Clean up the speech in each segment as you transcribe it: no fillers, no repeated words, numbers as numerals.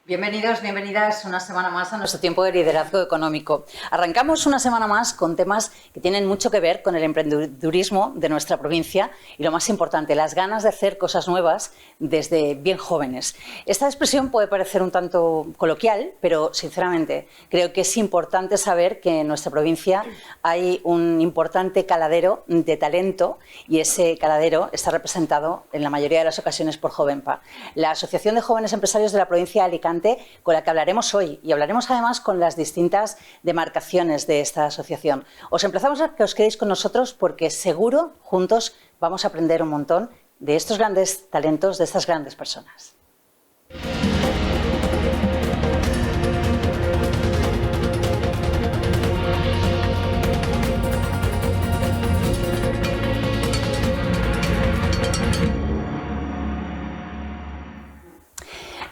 Bienvenidos, bienvenidas una semana más a nuestro tiempo de liderazgo económico. Arrancamos una semana más con temas que tienen mucho que ver con el emprendedurismo de nuestra provincia y, lo más importante, las ganas de hacer cosas nuevas desde bien jóvenes. Esta expresión puede parecer un tanto coloquial, pero sinceramente creo que es importante saber que en nuestra provincia hay un importante caladero de talento y ese caladero está representado en la mayoría de las ocasiones por Jovenpa, la Asociación de Jóvenes Empresarios de la provincia de Alicante, con la que hablaremos hoy, y hablaremos además con las distintas demarcaciones de esta asociación. Os emplazamos a que os quedéis con nosotros porque seguro juntos vamos a aprender un montón de estos grandes talentos, de estas grandes personas.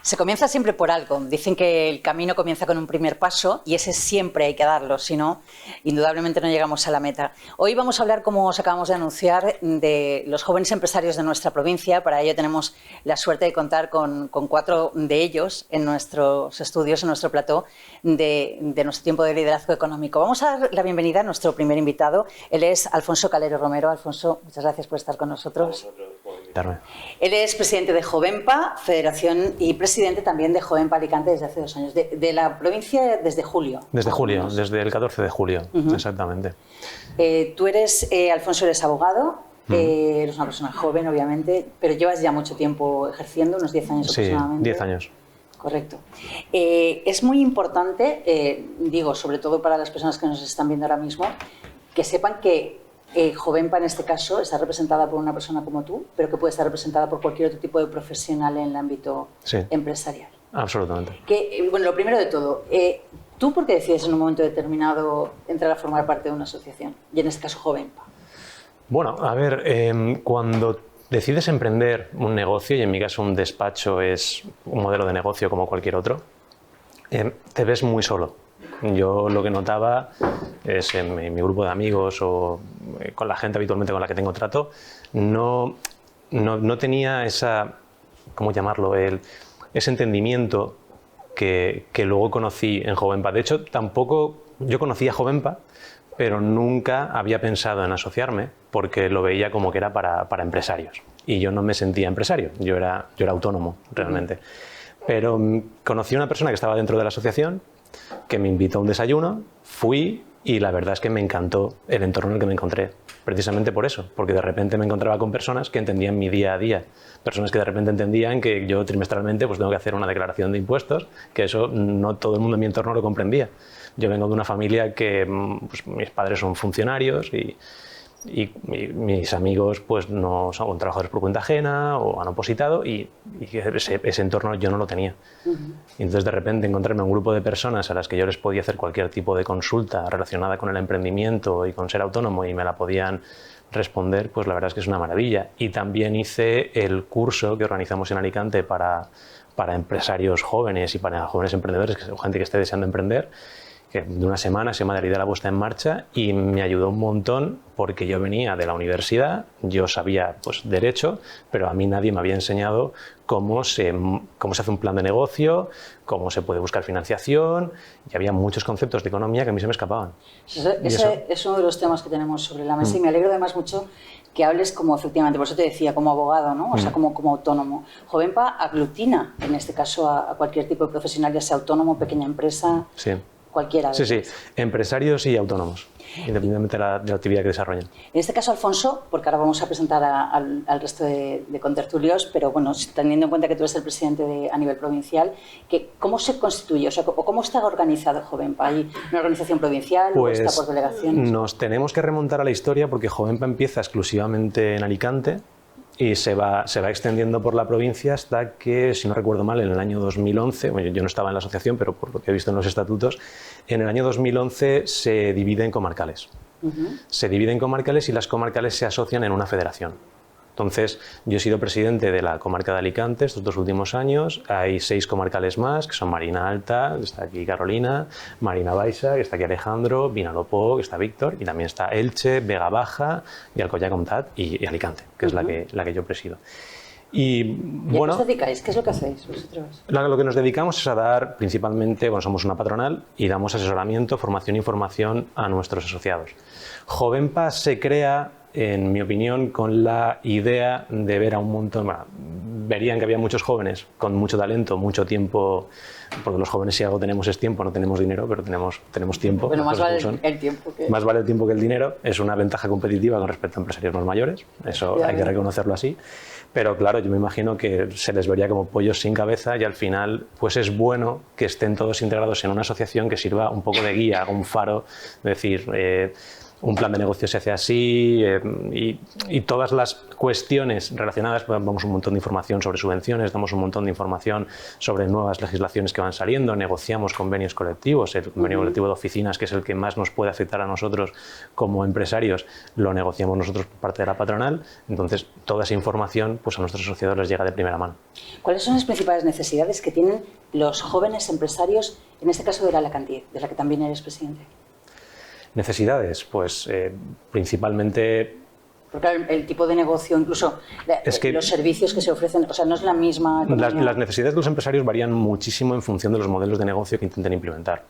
Se comienza siempre por algo. Dicen que el camino comienza con un primer paso y ese siempre hay que darlo, si no, indudablemente no llegamos a la meta. Hoy vamos a hablar, como os acabamos de anunciar, de los jóvenes empresarios de nuestra provincia. Para ello tenemos la suerte de contar con 4 de ellos en nuestros estudios, en nuestro plató de nuestro tiempo de liderazgo económico. Vamos a dar la bienvenida a nuestro primer invitado. Él es Alfonso Calero Romero. Alfonso, muchas gracias por estar con nosotros. Él es presidente de Jovenpa, Federación, y presidente también de Jovenpa Alicante desde hace 2 años. De la provincia desde julio. Desde julio, desde el 14 de julio, exactamente. Tú eres, Alfonso, eres abogado, eres una persona joven, obviamente, pero llevas ya mucho tiempo ejerciendo, unos 10 años aproximadamente. Sí, 10 años. Correcto. Es muy importante, digo, sobre todo para las personas que nos están viendo ahora mismo, que sepan que Jovenpa, en este caso, está representada por una persona como tú, pero que puede estar representada por cualquier otro tipo de profesional en el ámbito empresarial. Absolutamente. Bueno, lo primero de todo, ¿tú por qué decides en un momento determinado entrar a formar parte de una asociación? Y en este caso, Jovenpa. Bueno, a ver, cuando decides emprender un negocio, y en mi caso un despacho es un modelo de negocio como cualquier otro, te ves muy solo. Yo lo que notaba es en mi grupo de amigos o con la gente habitualmente con la que tengo trato, no tenía esa, ¿cómo llamarlo?, ese entendimiento que luego conocí en Jovenpa. De hecho, tampoco yo conocía Jovenpa, pero nunca había pensado en asociarme porque lo veía como que era para empresarios. Y yo no me sentía empresario, yo era autónomo realmente. Pero conocí a una persona que estaba dentro de la asociación, que me invitó a un desayuno, fui y la verdad es que me encantó el entorno en el que me encontré, precisamente por eso, porque de repente me encontraba con personas que entendían mi día a día, personas que de repente entendían que yo trimestralmente pues tengo que hacer una declaración de impuestos, que eso no todo el mundo en mi entorno lo comprendía. Yo vengo de una familia que pues, mis padres son funcionarios y mis amigos pues no son trabajadores por cuenta ajena o han opositado y ese entorno yo no lo tenía. Y entonces de repente encontrarme un grupo de personas a las que yo les podía hacer cualquier tipo de consulta relacionada con el emprendimiento y con ser autónomo y me la podían responder, pues la verdad es que es una maravilla. Y también hice el curso que organizamos en Alicante para empresarios jóvenes y para jóvenes emprendedores, gente que esté deseando emprender, que de una semana se llama de la puesta en marcha y me ayudó un montón porque yo venía de la universidad, yo sabía pues derecho, pero a mí nadie me había enseñado cómo se hace un plan de negocio, cómo se puede buscar financiación y había muchos conceptos de economía que a mí se me escapaban. Ese es uno de los temas que tenemos sobre la mesa y me alegro además mucho que hables como, efectivamente, por eso te decía, como abogado, ¿no? O sea, como autónomo. Jovenpa aglutina, en este caso, a cualquier tipo de profesional, ya sea autónomo, pequeña empresa. Sí. Cualquiera. Sí, empresarios y autónomos, independientemente de la actividad que desarrollen. En este caso, Alfonso, porque ahora vamos a presentar al resto de contertulios, pero bueno, teniendo en cuenta que tú eres el presidente a nivel provincial, ¿cómo se constituye? O sea, ¿cómo está organizado Jovenpa? ¿Hay una organización provincial pues, o está por delegaciones? Nos tenemos que remontar a la historia porque Jovenpa empieza exclusivamente en Alicante y se va extendiendo por la provincia hasta que, si no recuerdo mal, en el año 2011, bueno, yo no estaba en la asociación, pero por lo que he visto en los estatutos, en el año 2011 se divide en comarcales. Se divide en comarcales y las comarcales se asocian en una federación. Entonces, yo he sido presidente de la comarca de Alicante estos 2 últimos años. Hay 6 comarcales más, que son Marina Alta, que está aquí Carolina, Marina Baixa, que está aquí Alejandro, Vinalopó, que está Víctor, y también está Elche, Vega Baja, y Alcoyà Comtat y Alicante, que es la que yo presido. Y bueno, ¿a qué os dedicáis? ¿Qué es lo que hacéis vosotros? Lo que nos dedicamos es a dar principalmente, bueno, somos una patronal y damos asesoramiento, formación e información a nuestros asociados. Jovenpa se crea, en mi opinión, con la idea de ver a un montón, bueno, verían que había muchos jóvenes con mucho talento, mucho tiempo, porque los jóvenes si algo tenemos es tiempo, no tenemos dinero, pero tenemos tiempo. Bueno, más vale el tiempo que... Más vale el tiempo que el dinero, es una ventaja competitiva con respecto a empresarios más mayores, eso hay que reconocerlo así. Pero claro, yo me imagino que se les vería como pollos sin cabeza y al final pues es bueno que estén todos integrados en una asociación que sirva un poco de guía, un faro, es decir, un plan de negocio se hace así y todas las cuestiones relacionadas, pues, damos un montón de información sobre subvenciones, damos un montón de información sobre nuevas legislaciones que van saliendo, negociamos convenios colectivos, el convenio colectivo de oficinas, que es el que más nos puede afectar a nosotros como empresarios, lo negociamos nosotros por parte de la patronal, entonces toda esa información pues a nuestros asociados les llega de primera mano. ¿Cuáles son las principales necesidades que tienen los jóvenes empresarios, en este caso de la Alacantí, de la que también eres presidente? Necesidades, pues principalmente... Porque el tipo de negocio, incluso es que los servicios que se ofrecen, o sea, no es la misma... Las necesidades de los empresarios varían muchísimo en función de los modelos de negocio que intenten implementar.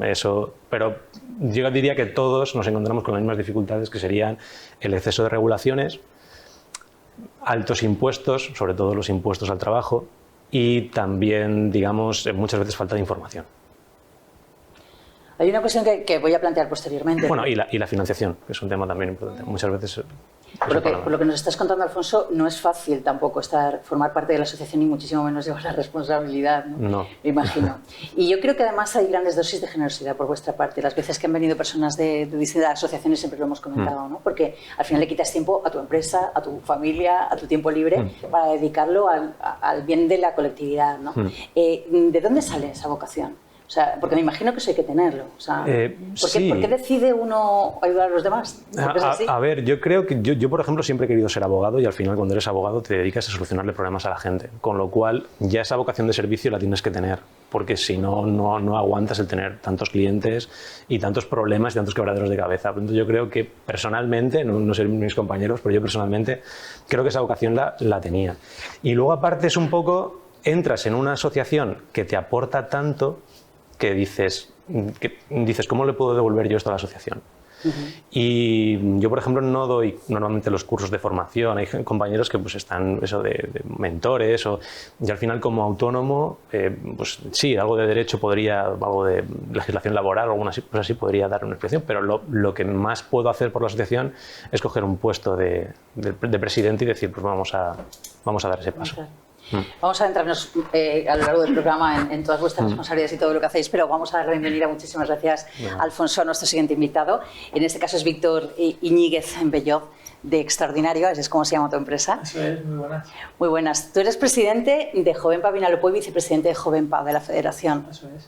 Eso, pero yo diría que todos nos encontramos con las mismas dificultades, que serían el exceso de regulaciones, altos impuestos, sobre todo los impuestos al trabajo, y también, digamos, muchas veces falta de información. Hay una cuestión que voy a plantear posteriormente. Bueno, y la financiación, que es un tema también importante. Muchas veces... Por lo que nos estás contando, Alfonso, no es fácil tampoco formar parte de la asociación y muchísimo menos llevar la responsabilidad, ¿no? No. Me imagino. Y yo creo que además hay grandes dosis de generosidad por vuestra parte. Las veces que han venido personas de distintas asociaciones siempre lo hemos comentado, ¿no? Porque al final le quitas tiempo a tu empresa, a tu familia, a tu tiempo libre para dedicarlo al bien de la colectividad, ¿no? ¿De dónde sale esa vocación? O sea, porque me imagino que eso hay que tenerlo. O sea, sí. ¿Por qué decide uno ayudar a los demás? A ver, yo creo que yo, por ejemplo, siempre he querido ser abogado y al final cuando eres abogado te dedicas a solucionarle problemas a la gente. Con lo cual, ya esa vocación de servicio la tienes que tener, porque si no, no aguantas el tener tantos clientes y tantos problemas y tantos quebraderos de cabeza. Entonces, yo creo que personalmente, no sé mis compañeros, pero yo personalmente creo que esa vocación la tenía. Y luego, aparte, es un poco, entras en una asociación que te aporta tanto que dices, ¿cómo le puedo devolver yo esto a la asociación? Y yo, por ejemplo, no doy normalmente los cursos de formación. Hay compañeros que pues están de mentores y al final como autónomo, pues sí, algo de derecho podría, algo de legislación laboral, alguna cosa así podría dar una explicación, pero lo que más puedo hacer por la asociación es coger un puesto de presidente y decir, pues vamos a dar ese paso. Vamos a adentrarnos a lo largo del programa en todas vuestras responsabilidades y todo lo que hacéis, pero vamos a dar la bienvenida, muchísimas gracias, Alfonso, a nuestro siguiente invitado. En este caso es Víctor Iñiguez Belloz, de Extraordinario, así es como se llama tu empresa. Eso es, muy buenas. Muy buenas. Tú eres presidente de Jovenpa Vinalopó y vicepresidente de Jovenpa, de la Federación. Eso es.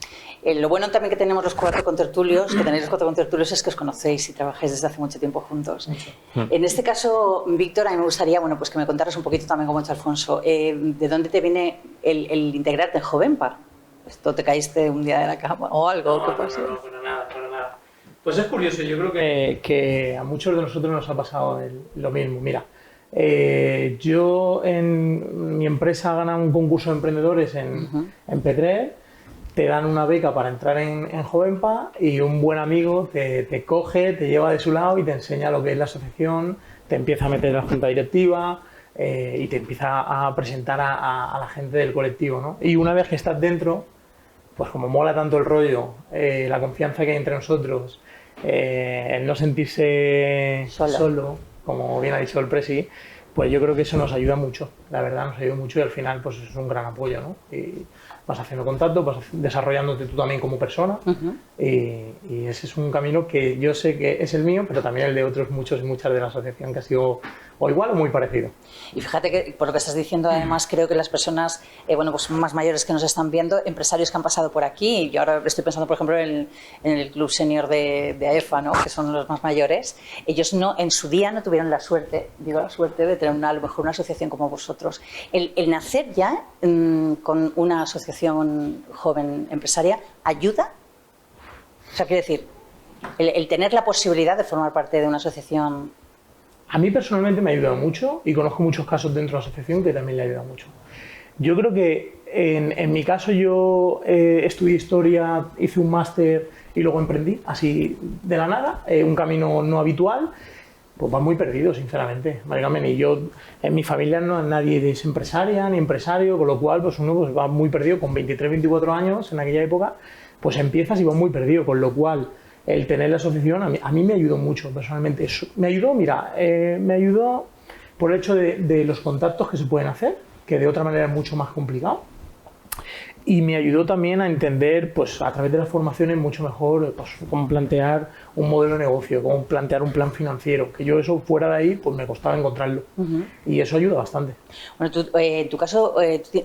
Lo bueno también que tenemos los 4 contertulios, que tenéis los 4 contertulios, es que os conocéis y trabajáis desde hace mucho tiempo juntos. En este caso, Víctor, a mí me gustaría que me contaras un poquito también, como ha hecho Alfonso, ¿de dónde te viene el integrarte en Jovenpa? ¿Esto te caíste un día de la cama o algo? ¿Qué pasó? No, para nada. Pues es curioso, yo creo que a muchos de nosotros nos ha pasado lo mismo. Mira, yo en mi empresa gana un concurso de emprendedores en P3, te dan una beca para entrar en Jovenpa y un buen amigo te coge, te lleva de su lado y te enseña lo que es la asociación, te empieza a meter en la junta directiva y te empieza a presentar a la gente del colectivo, ¿no? Y una vez que estás dentro, pues como mola tanto el rollo, la confianza que hay entre nosotros, el no sentirse solo, como bien ha dicho el Presi, pues yo creo que eso nos ayuda mucho, la verdad nos ayuda mucho y al final pues es un gran apoyo, ¿no? Y vas haciendo contacto, vas desarrollándote tú también como persona y ese es un camino que yo sé que es el mío, pero también el de otros muchos y muchas de la asociación, que ha sido o igual o muy parecido. Y fíjate que por lo que estás diciendo, además, creo que las personas bueno, pues más mayores que nos están viendo, empresarios que han pasado por aquí, yo ahora estoy pensando, por ejemplo, en el club senior de AEFA, ¿no? Que son los más mayores, ellos en su día no tuvieron la suerte, de tener a lo mejor una asociación como vosotros. El nacer ya con una asociación joven empresaria ayuda, o sea, quiero decir, el tener la posibilidad de formar parte de una asociación. A mí personalmente me ha ayudado mucho y conozco muchos casos dentro de la asociación que también le ha ayudado mucho. Yo creo que en mi caso yo estudié historia, hice un máster y luego emprendí, así de la nada, un camino no habitual, pues va muy perdido, sinceramente. Y yo, en mi familia no nadie es empresaria ni empresario, con lo cual pues uno pues va muy perdido, con 23, 24 años en aquella época, pues empiezas y vas muy perdido, con lo cual el tener la asociación a mí me ayudó mucho personalmente. Me ayudó, me ayudó por el hecho de los contactos que se pueden hacer, que de otra manera es mucho más complicado. Y me ayudó también a entender, pues a través de las formaciones, mucho mejor pues, cómo plantear un modelo de negocio, cómo plantear un plan financiero, que yo eso fuera de ahí pues me costaba encontrarlo. Y eso ayuda bastante. Bueno, en tu caso,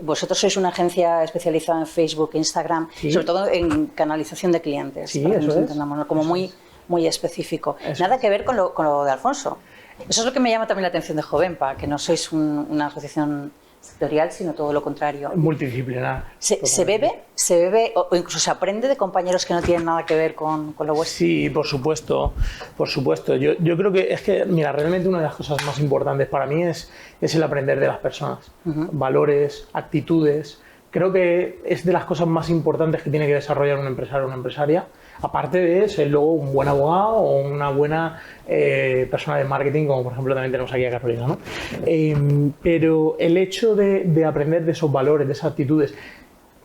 vosotros sois una agencia especializada en Facebook, Instagram, sí, sobre todo en canalización de clientes. Sí, eso es. Como eso muy específico. Eso Nada es. que ver con lo de Alfonso. Eso es lo que me llama también la atención de Jovenpa, que no sois una asociación sectorial, sino todo lo contrario. Multidisciplinar. ¿Se bebe o incluso se aprende de compañeros que no tienen nada que ver con lo vuestro? Sí, por supuesto, por supuesto. Yo creo que es que, mira, realmente una de las cosas más importantes para mí es el aprender de las personas. Valores, actitudes. Creo que es de las cosas más importantes que tiene que desarrollar un empresario o una empresaria. Aparte de ser luego un buen abogado o una buena persona de marketing, como por ejemplo también tenemos aquí a Carolina, ¿no? Pero el hecho de aprender de esos valores, de esas actitudes,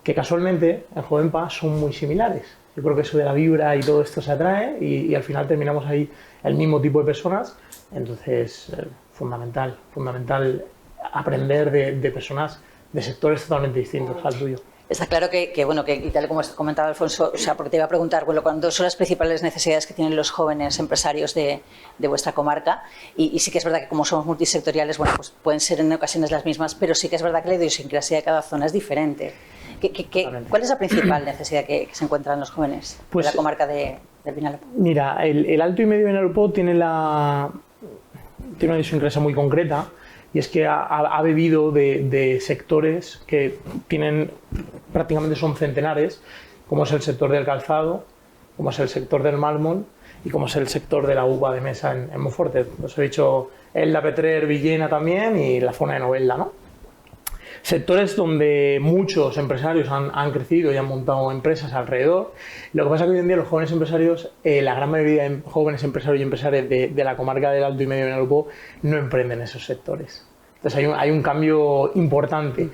que casualmente en Jovenpa son muy similares. Yo creo que eso de la vibra y todo esto se atrae y al final terminamos ahí el mismo tipo de personas. Entonces, fundamental aprender de personas de sectores totalmente distintos al tuyo. Está claro que y tal como comentaba Alfonso, o sea, porque te iba a preguntar, bueno, ¿cuáles son las principales necesidades que tienen los jóvenes empresarios de vuestra comarca? Y sí que es verdad que como somos multisectoriales, bueno, pues pueden ser en ocasiones las mismas, pero sí que es verdad que la idiosincrasia de cada zona es diferente. ¿Cuál es la principal necesidad que se encuentra en los jóvenes de la comarca del Vinalopó? Mira, el Alto y Medio Vinalopó tiene una idiosincrasia muy concreta. Y es que ha bebido de sectores que prácticamente son centenares, como es el sector del calzado, como es el sector del mármol y como es el sector de la uva de mesa en Monforte. Os he dicho Elda, Petrer, Villena también y la zona de Novelda, ¿no? Sectores donde muchos empresarios han crecido y han montado empresas alrededor. Lo que pasa es que hoy en día los jóvenes empresarios, la gran mayoría de jóvenes empresarios y empresarias de la comarca del Alto y Medio Vinalopó no emprenden esos sectores. Entonces hay un cambio importante.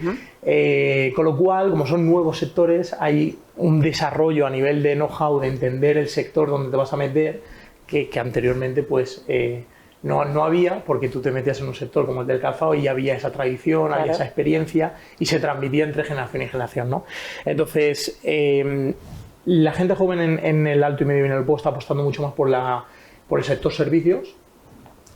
Con lo cual, como son nuevos sectores, hay un desarrollo a nivel de know-how, de entender el sector donde te vas a meter, que anteriormente pues no había, porque tú te metías en un sector como el del calzado y había esa tradición, había esa experiencia y se transmitía entre generación y generación, ¿no? Entonces, la gente joven en el Alto y Medio Vinalopó está apostando mucho más por el sector servicios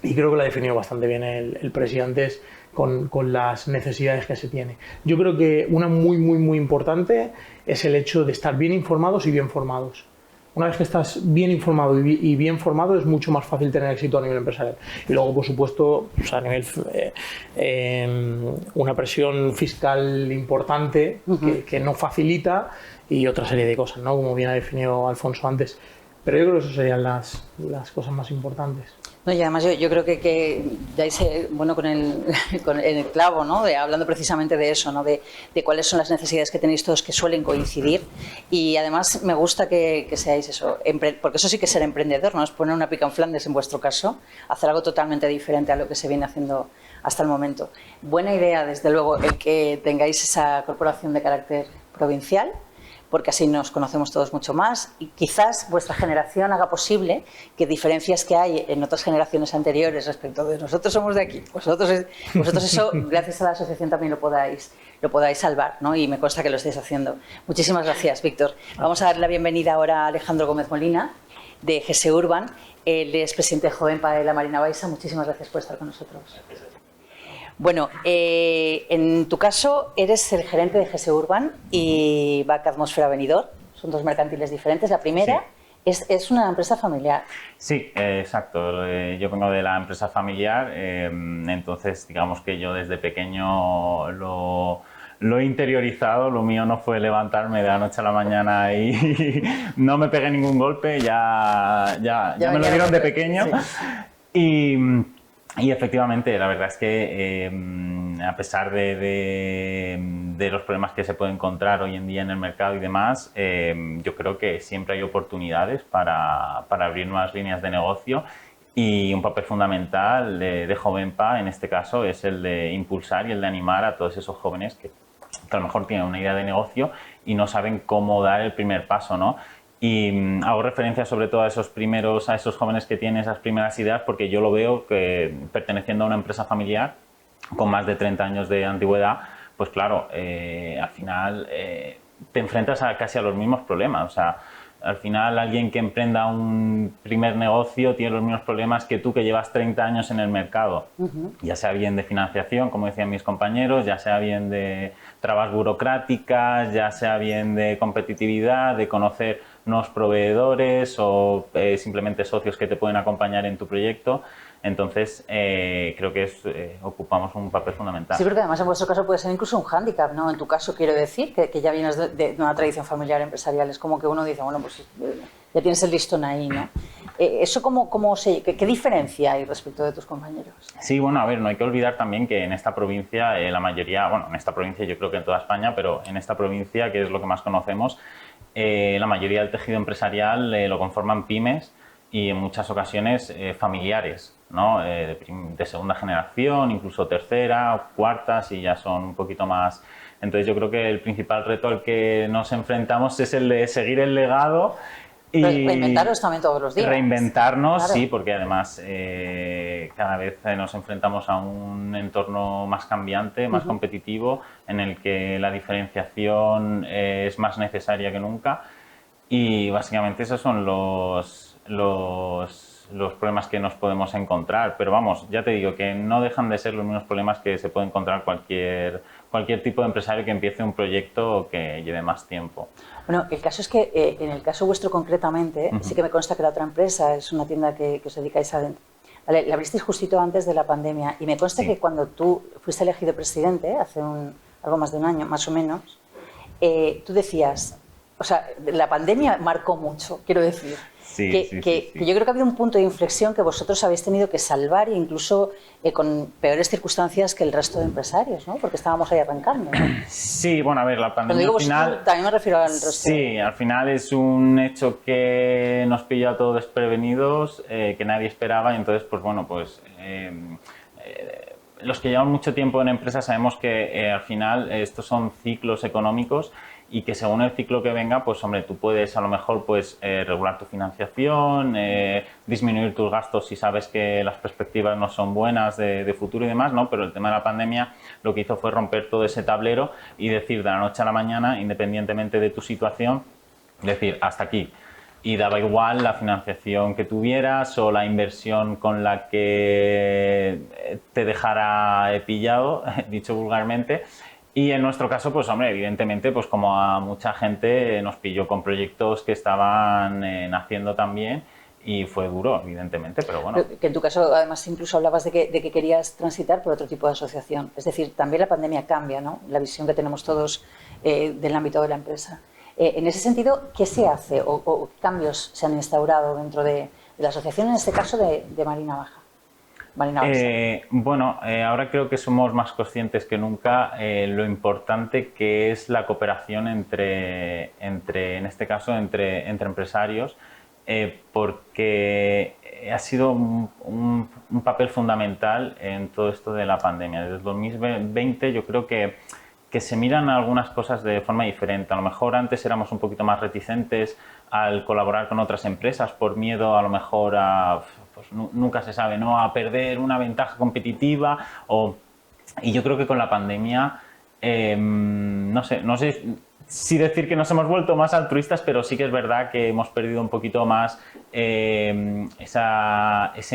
y creo que lo ha definido bastante bien el presidente con las necesidades que se tiene. Yo creo que una muy importante es el hecho de estar bien informados y bien formados. Una vez que estás bien informado y bien formado, es mucho más fácil tener éxito a nivel empresarial. Y luego, por supuesto, pues a nivel una presión fiscal importante que no facilita y otra serie de cosas, ¿no? Como bien ha definido Alfonso antes. Pero yo creo que eso serían las cosas más importantes. No, y además yo creo que dais bueno con el clavo, ¿no? Hablando precisamente de eso, ¿no? De cuáles son las necesidades que tenéis todos que suelen coincidir. Y además me gusta que seáis eso, porque eso sí que es ser emprendedor, ¿no? Es poner una pica en Flandes en vuestro caso, hacer algo totalmente diferente a lo que se viene haciendo hasta el momento. Buena idea, desde luego, el que tengáis esa corporación de carácter provincial, porque así nos conocemos todos mucho más y quizás vuestra generación haga posible que diferencias que hay en otras generaciones anteriores respecto de nosotros somos de aquí, vosotros eso, gracias a la asociación también lo podáis salvar, ¿no? Y me consta que lo estáis haciendo. Muchísimas gracias, Víctor. Vamos a darle la bienvenida ahora a Alejandro Gómez Molina, de GS Urban. Él es presidente de Jovenpa de la Marina Baixa. Muchísimas gracias por estar con nosotros. Bueno, en tu caso eres el gerente de GS Urban y BAC Atmósfera Benidorm. Son dos mercantiles diferentes. La primera es una empresa familiar. Sí, exacto. Yo vengo de la empresa familiar, entonces digamos que yo desde pequeño lo he interiorizado. Lo mío no fue levantarme de la noche a la mañana y no me pegué ningún golpe, ya me lo dieron de pequeño. Sí. Y efectivamente, la verdad es que a pesar de los problemas que se pueden encontrar hoy en día en el mercado y demás, yo creo que siempre hay oportunidades para abrir nuevas líneas de negocio, y un papel fundamental de Jovenpa en este caso es el de impulsar y el de animar a todos esos jóvenes que a lo mejor tienen una idea de negocio y no saben cómo dar el primer paso, ¿no? Y hago referencia sobre todo a esos jóvenes que tienen esas primeras ideas, porque yo lo veo que perteneciendo a una empresa familiar con más de 30 años de antigüedad, pues claro, al final te enfrentas casi a los mismos problemas. O sea, al final alguien que emprenda un primer negocio tiene los mismos problemas que tú, que llevas 30 años en el mercado, ya sea bien de financiación, como decían mis compañeros, ya sea bien de trabas burocráticas, ya sea bien de competitividad, de conocer nuevos proveedores o simplemente socios que te pueden acompañar en tu proyecto. Entonces, creo que ocupamos un papel fundamental. Sí, porque además en vuestro caso puede ser incluso un hándicap, ¿no? En tu caso, quiero decir, que ya vienes de una tradición familiar empresarial. Es como que uno dice, bueno, pues ya tienes el listón ahí, ¿no? ¿Eso qué diferencia hay respecto de tus compañeros? Sí, bueno, a ver, no hay que olvidar también que en esta provincia, la mayoría, bueno, en esta provincia yo creo que en toda España, pero en esta provincia, que es lo que más conocemos, la mayoría del tejido empresarial lo conforman pymes y en muchas ocasiones familiares, ¿no? De segunda generación, incluso tercera, cuarta, si ya son un poquito más. Entonces yo creo que el principal reto al que nos enfrentamos es el de seguir el legado y reinventaros también todos los días. Reinventarnos, claro. Sí, porque además cada vez nos enfrentamos a un entorno más cambiante, más competitivo, en el que la diferenciación es más necesaria que nunca, y básicamente esos son los problemas que nos podemos encontrar. Pero vamos, ya te digo que no dejan de ser los mismos problemas que se puede encontrar cualquier tipo de empresario que empiece un proyecto que lleve más tiempo. Bueno, el caso es que en el caso vuestro concretamente, sí que me consta que la otra empresa es una tienda que os dedicáis a... Vale, la abristeis justito antes de la pandemia, y me consta que cuando tú fuiste elegido presidente, hace algo más de un año, más o menos, tú decías, o sea, la pandemia marcó mucho, quiero decir. Que yo creo que ha habido un punto de inflexión que vosotros habéis tenido que salvar, e incluso con peores circunstancias que el resto de empresarios, ¿no? Porque estábamos ahí arrancando, ¿no? Sí, bueno, a ver, la pandemia digo al final... Vosotros, también me refiero al resto. Sí, al final es un hecho que nos pilló a todos desprevenidos, que nadie esperaba, y entonces, pues bueno, pues... los que llevan mucho tiempo en empresas sabemos que al final estos son ciclos económicos, y que según el ciclo que venga, pues hombre, tú puedes a lo mejor pues regular tu financiación, disminuir tus gastos si sabes que las perspectivas no son buenas de futuro y demás, ¿no? Pero el tema de la pandemia lo que hizo fue romper todo ese tablero y decir de la noche a la mañana, independientemente de tu situación, decir hasta aquí. Y daba igual la financiación que tuvieras o la inversión con la que te dejara pillado, dicho vulgarmente. Y en nuestro caso, pues hombre, evidentemente, pues como a mucha gente nos pilló con proyectos que estaban naciendo también, y fue duro, evidentemente, pero bueno. Que en tu caso, además, incluso hablabas de que querías transitar por otro tipo de asociación. Es decir, también la pandemia cambia, ¿no? La visión que tenemos todos del ámbito de la empresa. En ese sentido, ¿qué se hace o qué cambios se han instaurado dentro de la asociación, en este caso de Marina Baja? Bueno, ahora creo que somos más conscientes que nunca lo importante que es la cooperación entre en este caso, entre empresarios, porque ha sido un papel fundamental en todo esto de la pandemia. Desde el 2020 yo creo que se miran algunas cosas de forma diferente. A lo mejor antes éramos un poquito más reticentes al colaborar con otras empresas por miedo a lo mejor a... Pues nunca se sabe, ¿no? A perder una ventaja competitiva y yo creo que con la pandemia, no sé, sí decir que nos hemos vuelto más altruistas, pero sí que es verdad que hemos perdido un poquito más ese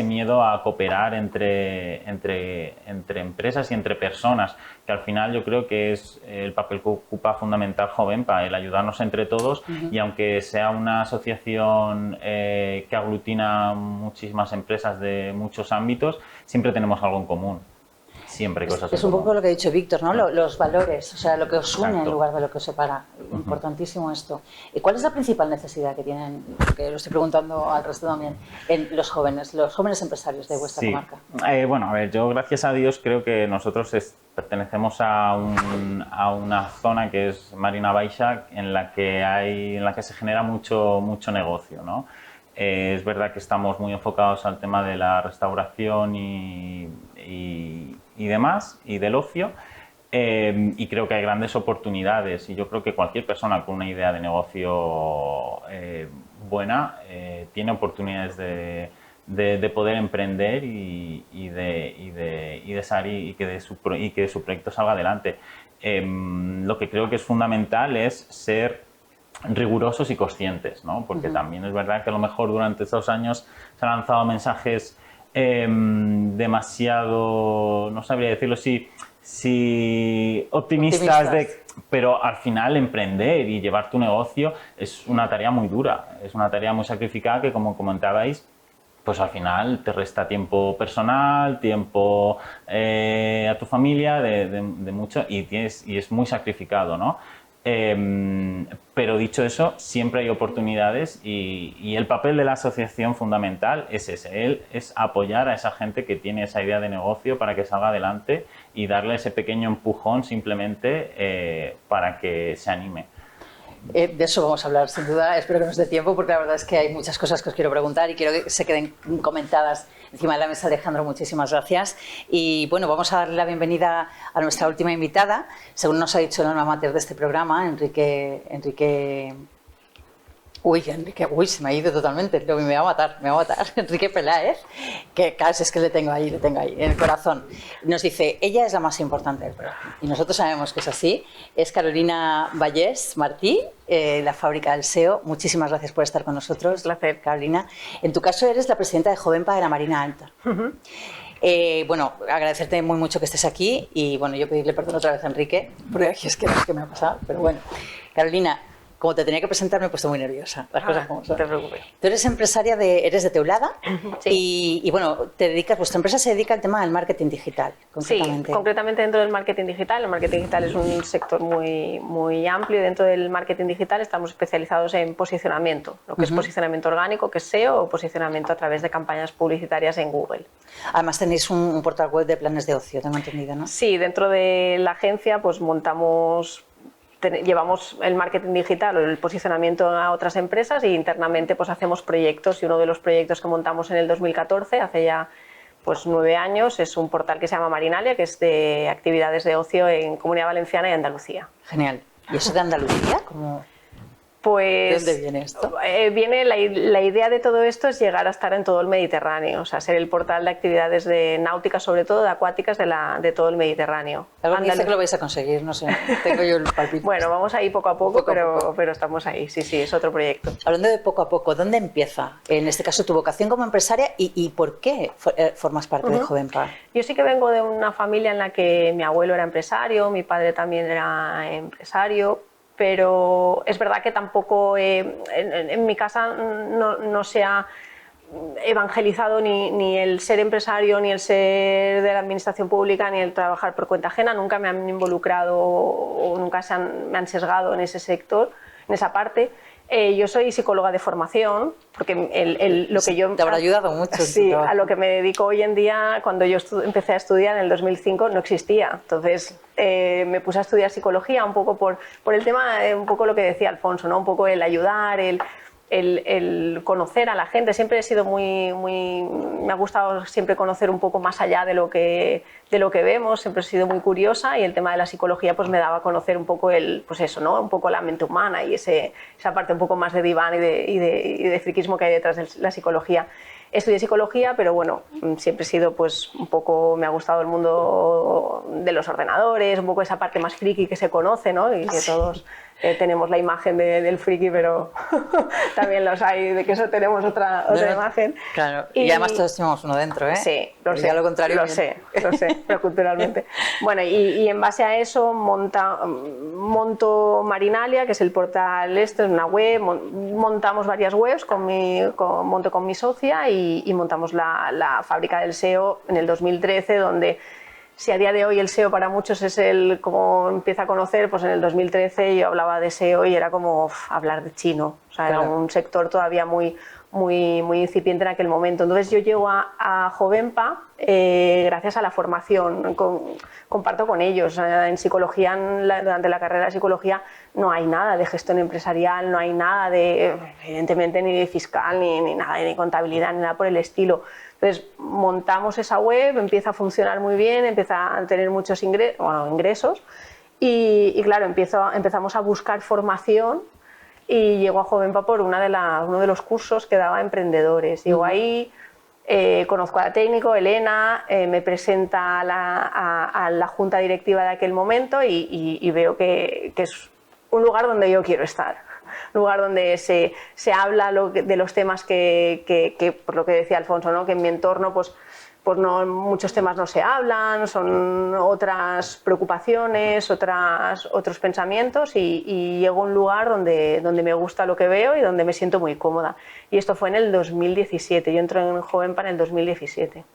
miedo a cooperar entre empresas y entre personas, que al final yo creo que es el papel que ocupa fundamental Jovenpa, el ayudarnos entre todos. Y aunque sea una asociación que aglutina muchísimas empresas de muchos ámbitos, siempre tenemos algo en común. Siempre hay cosas Es un poco lo que ha dicho Víctor, ¿no? Los valores, o sea, lo que os une Exacto. en lugar de lo que os separa. Importantísimo esto. ¿Y cuál es la principal necesidad que tienen, que lo estoy preguntando al resto también, en los jóvenes empresarios de vuestra comarca? Bueno, a ver, yo gracias a Dios creo que nosotros pertenecemos a una zona que es Marina Baixa, en la que se genera mucho negocio, ¿no? Es verdad que estamos muy enfocados al tema de la restauración y demás, y del ocio, y creo que hay grandes oportunidades, y yo creo que cualquier persona con una idea de negocio buena tiene oportunidades de poder emprender y que su proyecto salga adelante. Lo que creo que es fundamental es ser rigurosos y conscientes, ¿no? Porque también es verdad que a lo mejor durante estos años se han lanzado mensajes demasiado, no sabría decirlo, si optimistas. Pero al final emprender y llevar tu negocio es una tarea muy dura, es una tarea muy sacrificada que, como comentabais, pues al final te resta tiempo personal, tiempo a tu familia, de mucho, y es muy sacrificado, ¿no? Pero dicho eso, siempre hay oportunidades, y el papel de la asociación fundamental es ese, es apoyar a esa gente que tiene esa idea de negocio para que salga adelante y darle ese pequeño empujón simplemente para que se anime. De eso vamos a hablar, sin duda. Espero que nos dé tiempo, porque la verdad es que hay muchas cosas que os quiero preguntar y quiero que se queden comentadas encima de la mesa. Alejandro, muchísimas gracias. Y bueno, vamos a darle la bienvenida a nuestra última invitada. Según nos ha dicho el alma mater de este programa, Enrique, se me ha ido totalmente, me va a matar, Enrique Peláez, que casi es que le tengo ahí, en el corazón. Nos dice, ella es la más importante del programa, y nosotros sabemos que es así. Es Carolina Vallés Martí, la fábrica del SEO. Muchísimas gracias por estar con nosotros. Un placer. Carolina. En tu caso eres la presidenta de Jovenpa de la Marina Alta. Bueno, agradecerte muy mucho que estés aquí, y bueno, yo pedirle perdón otra vez a Enrique, porque aquí es que no sé qué me ha pasado, pero bueno. Carolina, como te tenía que presentar, me he puesto muy nerviosa. Las cosas como son. No te preocupes. Tú eres empresaria eres de Teulada. Sí. Y bueno, vuestra empresa se dedica al tema del marketing digital, concretamente. Sí, concretamente dentro del marketing digital. El marketing digital es un sector muy amplio, y dentro del marketing digital estamos especializados en posicionamiento, lo que es posicionamiento orgánico, que es SEO, o posicionamiento a través de campañas publicitarias en Google. Además tenéis un portal web de planes de ocio, tengo entendido, ¿no? Sí, dentro de la agencia pues llevamos el marketing digital o el posicionamiento a otras empresas, y internamente pues hacemos proyectos, y uno de los proyectos que montamos en el 2014, hace ya pues 9 años, es un portal que se llama Marinalia, que es de actividades de ocio en Comunidad Valenciana y Andalucía. Genial. ¿Y eso de Andalucía? ¿Cómo? Pues, ¿de dónde viene esto? Viene la idea de todo esto es llegar a estar en todo el Mediterráneo, o sea, ser el portal de actividades de náuticas, sobre todo de acuáticas, de todo el Mediterráneo. Algo me dice que lo vais a conseguir, no sé, tengo yo el palpito. Bueno, vamos ahí poco a poco, pero estamos ahí, sí, es otro proyecto. Hablando de poco a poco, ¿dónde empieza, en este caso, tu vocación como empresaria, y por qué formas parte de Jovenpa? Yo sí que vengo de una familia en la que mi abuelo era empresario, mi padre también era empresario, pero es verdad que tampoco en mi casa no se ha evangelizado ni el ser empresario, ni el ser de la administración pública, ni el trabajar por cuenta ajena. Nunca me han involucrado o nunca me han sesgado en ese sector, en esa parte. Yo soy psicóloga de formación, porque lo que yo... Te habrá ayudado mucho. Sí, a lo que me dedico hoy en día, cuando yo empecé a estudiar en el 2005, no existía. Entonces me puse a estudiar psicología un poco por el tema, un poco lo que decía Alfonso, ¿no? Un poco el ayudar, el conocer a la gente. Siempre he sido me ha gustado siempre conocer un poco más allá de lo que vemos. Siempre he sido muy curiosa, y el tema de la psicología pues me daba a conocer un poco pues eso, ¿no? Un poco la mente humana, y esa parte un poco más de diván y de friquismo que hay detrás de la psicología. Estudié psicología, pero bueno, siempre he sido pues un poco, me ha gustado el mundo de los ordenadores, un poco esa parte más friki que se conoce, ¿no? Y que todos tenemos la imagen del friki, pero también los hay de que eso tenemos otra imagen. Claro, y además todos tenemos uno dentro, ¿eh? Sí, lo sé. Lo contrario. Lo sé, pero culturalmente. Bueno, y en base a eso monto Marinalia, que es el portal es una web, montamos varias webs, monto con mi socia y montamos la fábrica del SEO en el 2013, donde si a día de hoy el SEO para muchos es como empieza a conocer, pues en el 2013 yo hablaba de SEO y era como hablar de chino. O sea, claro, era un sector todavía muy incipiente en aquel momento. Entonces yo llego a Jovenpa gracias a la formación, comparto con ellos. En psicología, durante la carrera de psicología, no hay nada de gestión empresarial, no hay nada de, evidentemente, ni de fiscal, ni nada, ni contabilidad, ni nada por el estilo. Entonces montamos esa web, empieza a funcionar muy bien, empieza a tener muchos ingresos y claro, empezamos a buscar formación y llego a Jovenpa por uno de los cursos que daba emprendedores. Llego ahí, conozco a la técnico, Elena, me presenta a la junta directiva de aquel momento y veo que es un lugar donde yo quiero estar. Un lugar donde se habla de los temas que, por lo que decía Alfonso, ¿no? Que en mi entorno pues no, muchos temas no se hablan, son otras preocupaciones, otros pensamientos y llego a un lugar donde me gusta lo que veo y donde me siento muy cómoda. Y esto fue en el 2017, yo entro en Jovenpa en el 2017.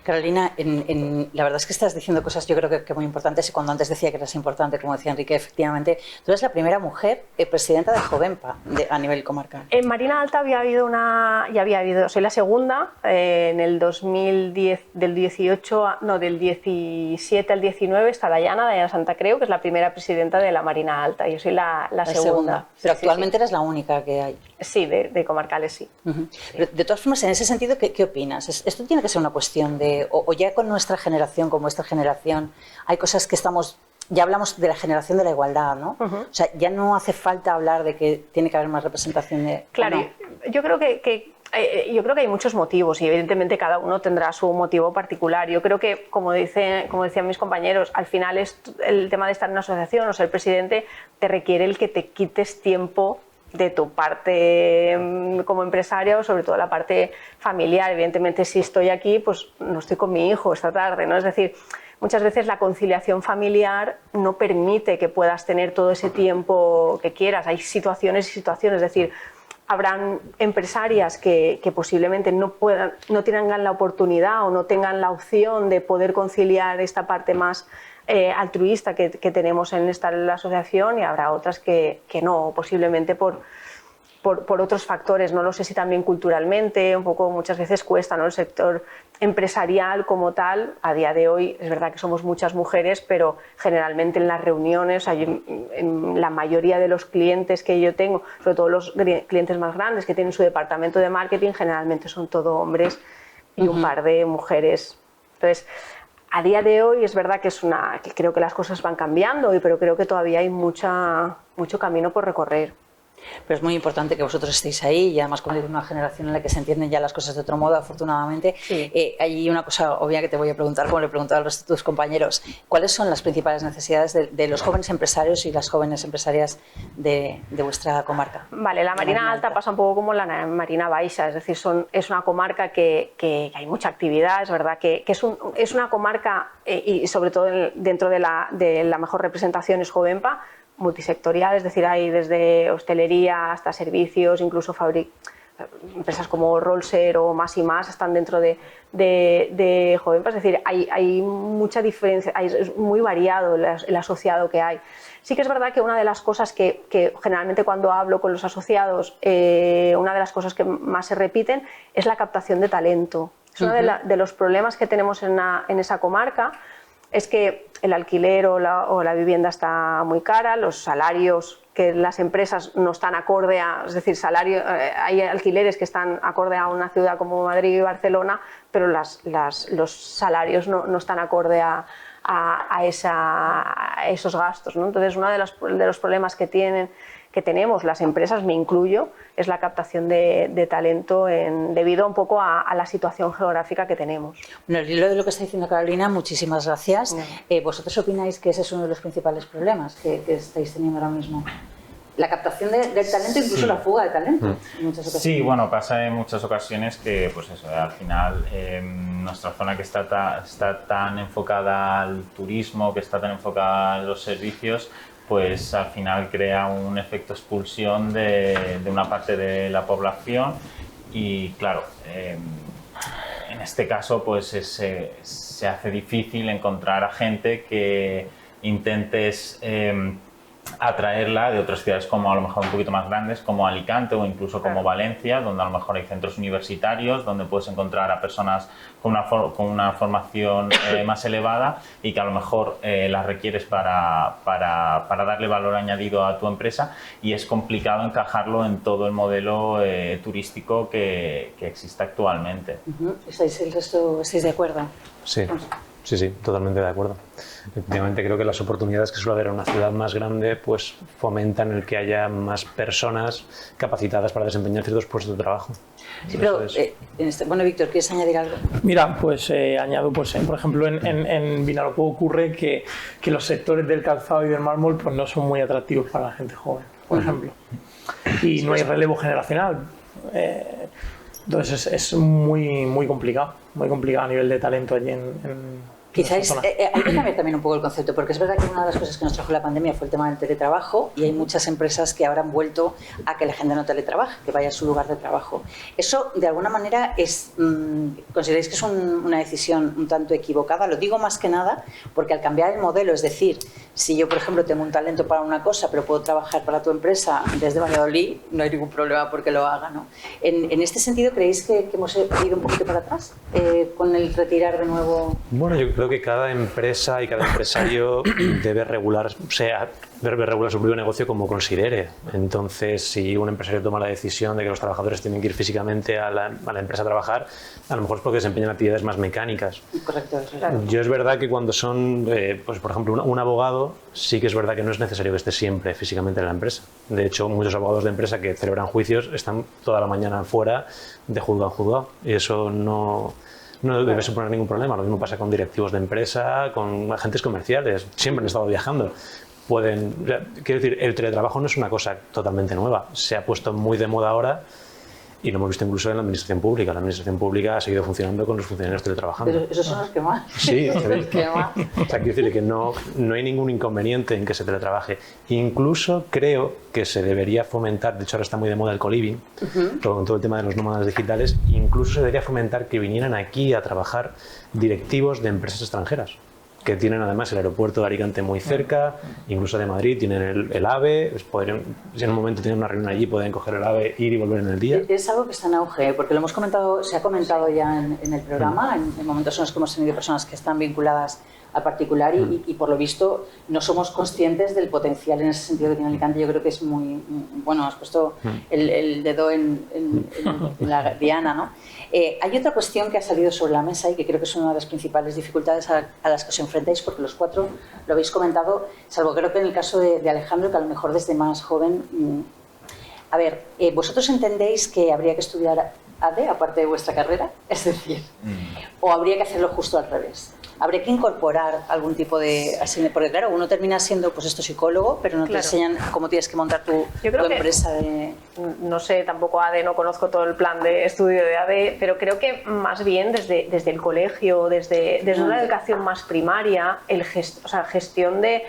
Carolina, la verdad es que estás diciendo cosas yo creo que muy importantes y cuando antes decía que eras importante, como decía Enrique, efectivamente, tú eres la primera mujer presidenta de Jovenpa a nivel comarcal. En Marina Alta ya había habido, soy la segunda, en el 2010, del 17 al 19 está Dayana Santa Creu, que es la primera presidenta de la Marina Alta, yo soy la segunda. Pero actualmente eres la única que hay. Sí, de comarcales sí. Pero de todas formas, en ese sentido, ¿qué opinas? ¿Esto tiene que ser una cuestión de, o ya con nuestra generación, con vuestra generación, hay cosas que ya hablamos de la generación de la igualdad, ¿no? O sea, ya no hace falta hablar de que tiene que haber más representación de... Claro, no. Yo creo que hay muchos motivos y evidentemente cada uno tendrá su motivo particular. Yo creo que, como decían mis compañeros, al final el tema de estar en una asociación o ser presidente te requiere el que te quites tiempo de tu parte como empresaria o sobre todo la parte familiar. Evidentemente, si estoy aquí, pues no estoy con mi hijo esta tarde, ¿no? Es decir, muchas veces la conciliación familiar no permite que puedas tener todo ese tiempo que quieras. Hay situaciones y situaciones, es decir, habrán empresarias que posiblemente no tengan la oportunidad o no tengan la opción de poder conciliar esta parte más altruista que tenemos en la asociación y habrá otras que no, posiblemente por otros factores, no lo sé si también culturalmente, un poco muchas veces cuesta, ¿no? El sector empresarial como tal, a día de hoy es verdad que somos muchas mujeres, pero generalmente en las reuniones, en la mayoría de los clientes que yo tengo, sobre todo los clientes más grandes que tienen su departamento de marketing, generalmente son todo hombres y un par de mujeres. Entonces, a día de hoy es verdad que creo que las cosas van cambiando, pero creo que todavía hay mucho camino por recorrer. Pero es muy importante que vosotros estéis ahí y además como digo, una generación en la que se entienden ya las cosas de otro modo, afortunadamente. Sí. Hay una cosa obvia que te voy a preguntar, como le he preguntado a los tus compañeros. ¿Cuáles son las principales necesidades de los jóvenes empresarios y las jóvenes empresarias de vuestra comarca? Vale, la Marina Alta pasa un poco como la Marina Baixa, es decir, es una comarca que hay mucha actividad, es verdad que es una comarca y sobre todo dentro de la mejor representación es Jovenpa, multisectorial, es decir, hay desde hostelería hasta servicios, incluso empresas como Rolser o Más y Más están dentro de Jovenpa, es decir, hay mucha diferencia, es muy variado el asociado que hay. Sí que es verdad que una de las cosas que generalmente cuando hablo con los asociados, una de las cosas que más se repiten es la captación de talento. Es uno de los problemas que tenemos en esa comarca, es que el alquiler o la vivienda está muy cara, los salarios que las empresas no están acorde a, es decir, hay alquileres que están acorde a una ciudad como Madrid y Barcelona, pero los salarios no están acorde a esos gastos, ¿no? Entonces, uno de los problemas que tenemos las empresas, me incluyo, es la captación de talento debido un poco a la situación geográfica que tenemos. Bueno, el hilo de lo que está diciendo Carolina, muchísimas gracias. ¿Vosotros opináis que ese es uno de los principales problemas que estáis teniendo ahora mismo la captación del talento, incluso la fuga de talento en muchas ocasiones. Sí, bueno, pasa en muchas ocasiones que, pues eso, al final nuestra zona que está tan enfocada al turismo, que está tan enfocada a los servicios, pues al final crea un efecto expulsión de una parte de la población y claro, en este caso pues se hace difícil encontrar a gente que intentes atraerla de otras ciudades como a lo mejor un poquito más grandes, como Alicante o incluso como Valencia, donde a lo mejor hay centros universitarios, donde puedes encontrar a personas con una formación más elevada y que a lo mejor las requieres para darle valor añadido a tu empresa, y es complicado encajarlo en todo el modelo turístico que existe actualmente. ¿Estáis de acuerdo? Sí. Sí, totalmente de acuerdo. Efectivamente, creo que las oportunidades que suele haber en una ciudad más grande pues fomentan el que haya más personas capacitadas para desempeñar ciertos puestos de trabajo. Sí, pero, bueno, Víctor, ¿quieres añadir algo? Mira, pues añado, pues por ejemplo, en Vinalopó ocurre que los sectores del calzado y del mármol pues no son muy atractivos para la gente joven, por ejemplo. Y no hay relevo generacional. Entonces es muy complicado a nivel de talento allí en Quizás hay que cambiar también un poco el concepto, porque es verdad que una de las cosas que nos trajo la pandemia fue el tema del teletrabajo, y hay muchas empresas que ahora han vuelto a que la gente no teletrabaje, que vaya a su lugar de trabajo. Eso, de alguna manera, ¿consideráis que es una decisión un tanto equivocada? Lo digo más que nada porque al cambiar el modelo, es decir, si yo, por ejemplo, tengo un talento para una cosa, pero puedo trabajar para tu empresa desde Valladolid, no hay ningún problema porque lo haga, ¿no? En este sentido, ¿creéis que hemos ido un poquito para atrás con el retirar de nuevo? Bueno, yo creo que cada empresa y cada empresario debe regular su propio negocio como considere. Entonces, si un empresario toma la decisión de que los trabajadores tienen que ir físicamente a la empresa a trabajar, a lo mejor es porque desempeñan actividades más mecánicas. Correcto, eso es. Yo es verdad que cuando son, pues por ejemplo, un abogado, sí que es verdad que no es necesario que esté siempre físicamente en la empresa. De hecho, muchos abogados de empresa que celebran juicios están toda la mañana fuera de juzgado a juzgado, y eso no debe suponer ningún problema. Lo mismo pasa con directivos de empresa, con agentes comerciales, siempre han estado viajando. Quiero decir, el teletrabajo no es una cosa totalmente nueva, se ha puesto muy de moda ahora y lo hemos visto incluso en la administración pública. La administración pública ha seguido funcionando con los funcionarios teletrabajando. Pero esos son los que más. Sí, los que más. O sea, quiero decir que no hay ningún inconveniente en que se teletrabaje. Incluso creo que se debería fomentar, de hecho ahora está muy de moda el co-living, con todo el tema de los nómadas digitales, incluso se debería fomentar que vinieran aquí a trabajar directivos de empresas extranjeras, que tienen además el aeropuerto de Alicante muy cerca, incluso de Madrid, tienen el AVE, si en un momento tienen una reunión allí, pueden coger el AVE, ir y volver en el día. Es algo que está en auge, porque lo hemos comentado, se ha comentado ya en el programa, en momentos en los que hemos tenido personas que están vinculadas al particular y por lo visto no somos conscientes del potencial en ese sentido que tiene Alicante. Yo creo que es muy bueno, has puesto el dedo en la diana, ¿no? Hay otra cuestión que ha salido sobre la mesa y que creo que es una de las principales dificultades a las que os enfrentáis, porque los cuatro lo habéis comentado, salvo creo que en el caso de Alejandro, que a lo mejor desde más joven. A ver, ¿vosotros entendéis que habría que estudiar ADE aparte de vuestra carrera? Es decir, ¿o habría que hacerlo justo al revés? Habría que incorporar algún tipo de asignatura, porque claro, uno termina siendo pues esto psicólogo, pero no te enseñan cómo tienes que montar tu empresa de... No sé, tampoco ADE, no conozco todo el plan de estudio de ADE, pero creo que más bien desde el colegio, desde una educación más primaria, gestión de...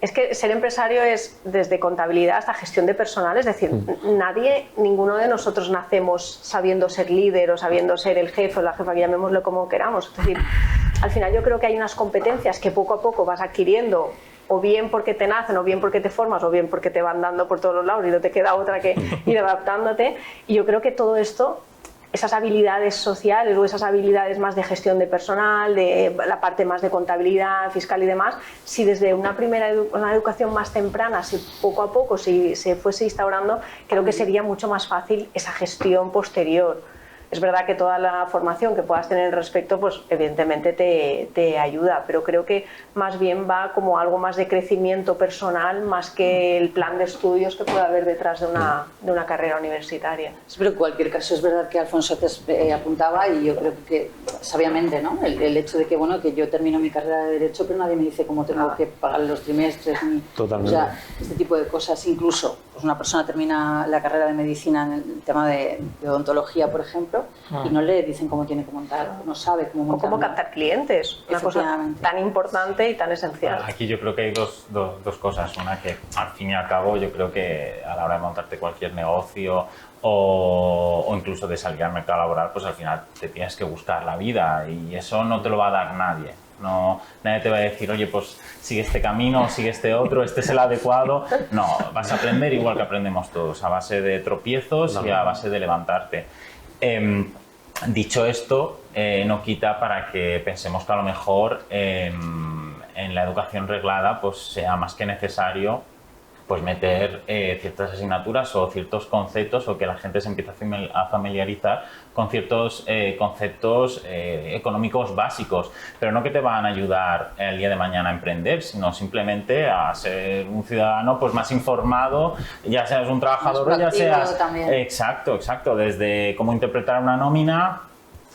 Es que ser empresario es desde contabilidad hasta gestión de personal, es decir, ninguno de nosotros nacemos sabiendo ser líder o sabiendo ser el jefe o la jefa, que llamémoslo como queramos. Es decir, al final yo creo que hay unas competencias que poco a poco vas adquiriendo, o bien porque te nacen, o bien porque te formas, o bien porque te van dando por todos los lados y no te queda otra que ir adaptándote. Y yo creo que todo esto, esas habilidades sociales o esas habilidades más de gestión de personal, de la parte más de contabilidad, fiscal y demás, si desde una educación más temprana, si poco a poco se fuese instaurando, creo que sería mucho más fácil esa gestión posterior. Es verdad que toda la formación que puedas tener al respecto, pues evidentemente te ayuda, pero creo que más bien va como algo más de crecimiento personal, más que el plan de estudios que pueda haber detrás de una carrera universitaria. Sí, pero en cualquier caso es verdad que Alfonso te apuntaba, y yo creo que sabiamente, ¿no? El hecho de que, bueno, que yo termino mi carrera de Derecho, pero nadie me dice cómo tengo que pagar los trimestres, Totalmente. O sea, este tipo de cosas, incluso pues una persona termina la carrera de medicina en el tema de odontología, por ejemplo, y no le dicen cómo tiene que montar, no sabe cómo montar. O cómo captar clientes, una cosa tan importante y tan esencial. Aquí yo creo que hay dos cosas. Una, que al fin y al cabo yo creo que a la hora de montarte cualquier negocio o incluso de salir al mercado laboral, pues al final te tienes que buscar la vida y eso no te lo va a dar nadie. No, nadie te va a decir, oye, pues sigue este camino, sigue este otro, este es el adecuado. No, vas a aprender igual que aprendemos todos, a base de tropiezos y a base de levantarte. Dicho esto, no quita para que pensemos que a lo mejor en la educación reglada pues sea más que necesario pues meter ciertas asignaturas o ciertos conceptos, o que la gente se empiece a familiarizar con ciertos conceptos económicos básicos, pero no que te van a ayudar el día de mañana a emprender, sino simplemente a ser un ciudadano pues más informado, ya seas un trabajador o ya seas... También. Exacto, desde cómo interpretar una nómina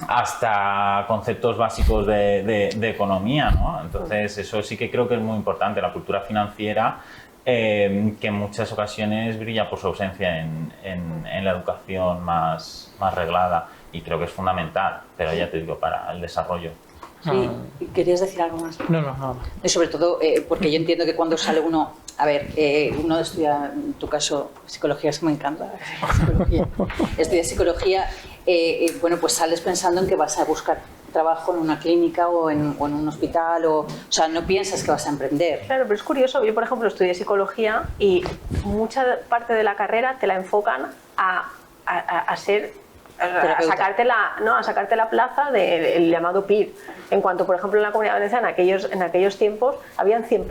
hasta conceptos básicos de economía, ¿no? Entonces eso sí que creo que es muy importante, la cultura financiera, que en muchas ocasiones brilla por su ausencia en la educación más reglada, y creo que es fundamental, pero ya te digo, para el desarrollo. Sí, ¿querías decir algo más? No, nada más. Y sobre todo, porque yo entiendo que cuando sale uno, a ver, uno estudia, en tu caso, psicología, es que me encanta, psicología, estudia psicología, bueno, pues sales pensando en que vas a buscar trabajo en una clínica o en un hospital, o sea, no piensas que vas a emprender. Claro, pero es curioso, yo por ejemplo estudié psicología y mucha parte de la carrera te la enfocan a sacarte la plaza del llamado PIR. En cuanto, por ejemplo, en la Comunidad Valenciana, en aquellos tiempos salían 100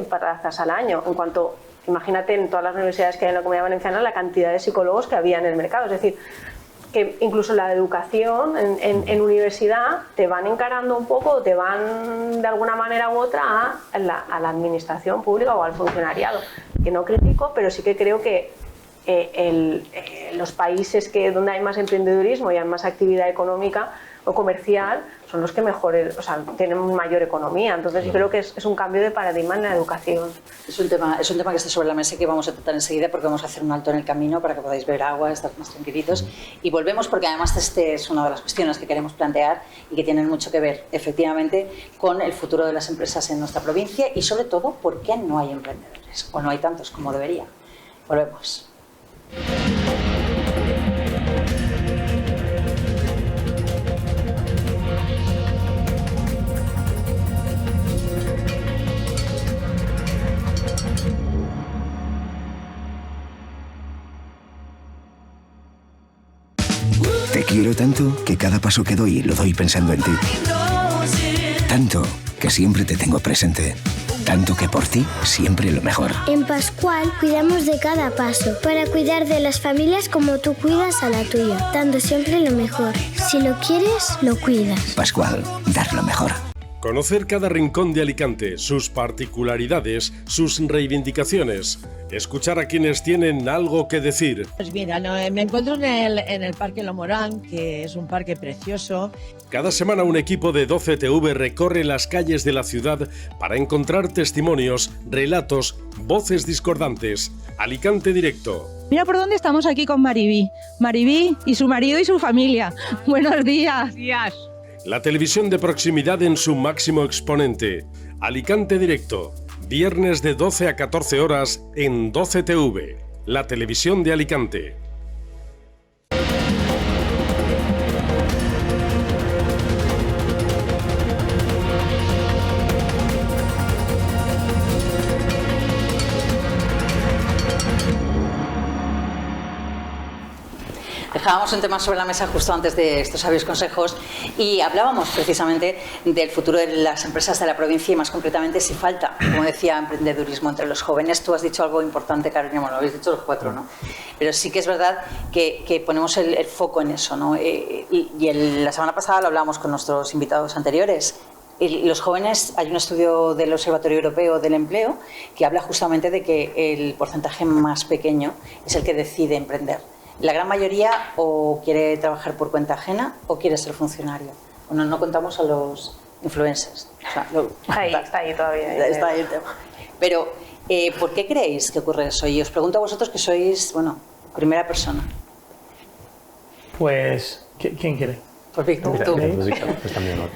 plazas al año. En cuanto, imagínate, en todas las universidades que hay en la Comunidad Valenciana, la cantidad de psicólogos que había en el mercado. Es decir, que incluso la educación en universidad te van encarando un poco, te van de alguna manera u otra a la administración pública o al funcionariado, que no critico, pero sí que creo que los países donde hay más emprendedurismo y hay más actividad económica o comercial son los que mejor, o sea, tienen mayor economía. Entonces yo creo que es un cambio de paradigma en la educación. Es un tema que está sobre la mesa y que vamos a tratar enseguida, porque vamos a hacer un alto en el camino para que podáis beber agua, estar más tranquilitos. Y volvemos porque además este es una de las cuestiones que queremos plantear y que tienen mucho que ver, efectivamente, con el futuro de las empresas en nuestra provincia y sobre todo por qué no hay emprendedores o no hay tantos como debería. Volvemos. Te quiero tanto que cada paso que doy lo doy pensando en ti. Tanto que siempre te tengo presente. Tanto que por ti siempre lo mejor. En Pascual cuidamos de cada paso para cuidar de las familias como tú cuidas a la tuya, dando siempre lo mejor. Si lo quieres, lo cuidas. Pascual, dar lo mejor. Conocer cada rincón de Alicante, sus particularidades, sus reivindicaciones. Escuchar a quienes tienen algo que decir. Pues mira, me encuentro en el Parque Lomorán, que es un parque precioso. Cada semana un equipo de 12TV recorre las calles de la ciudad para encontrar testimonios, relatos, voces discordantes. Alicante Directo. Mira por dónde estamos aquí con Maribí. Maribí y su marido y su familia. Buenos días. Buenos días. La televisión de proximidad en su máximo exponente. Alicante Directo. Viernes de 12 a 14 horas en 12TV. La televisión de Alicante. Dejábamos un tema sobre la mesa justo antes de estos sabios consejos y hablábamos precisamente del futuro de las empresas de la provincia y más concretamente si falta, como decía, emprendedurismo entre los jóvenes. Tú has dicho algo importante, Carolina, bueno, lo habéis dicho los cuatro, ¿no? Pero sí que es verdad que ponemos el foco en eso, ¿no? La semana pasada lo hablábamos con nuestros invitados anteriores. Los jóvenes, hay un estudio del Observatorio Europeo del Empleo que habla justamente de que el porcentaje más pequeño es el que decide emprender. La gran mayoría o quiere trabajar por cuenta ajena o quiere ser funcionario. Bueno, no contamos a los influencers. O sea, está ahí todavía. Está ahí el tema. Pero ¿Por qué creéis que ocurre eso? Y os pregunto a vosotros que sois, bueno, primera persona. Pues, ¿quién quiere? Pues Víctor, tú.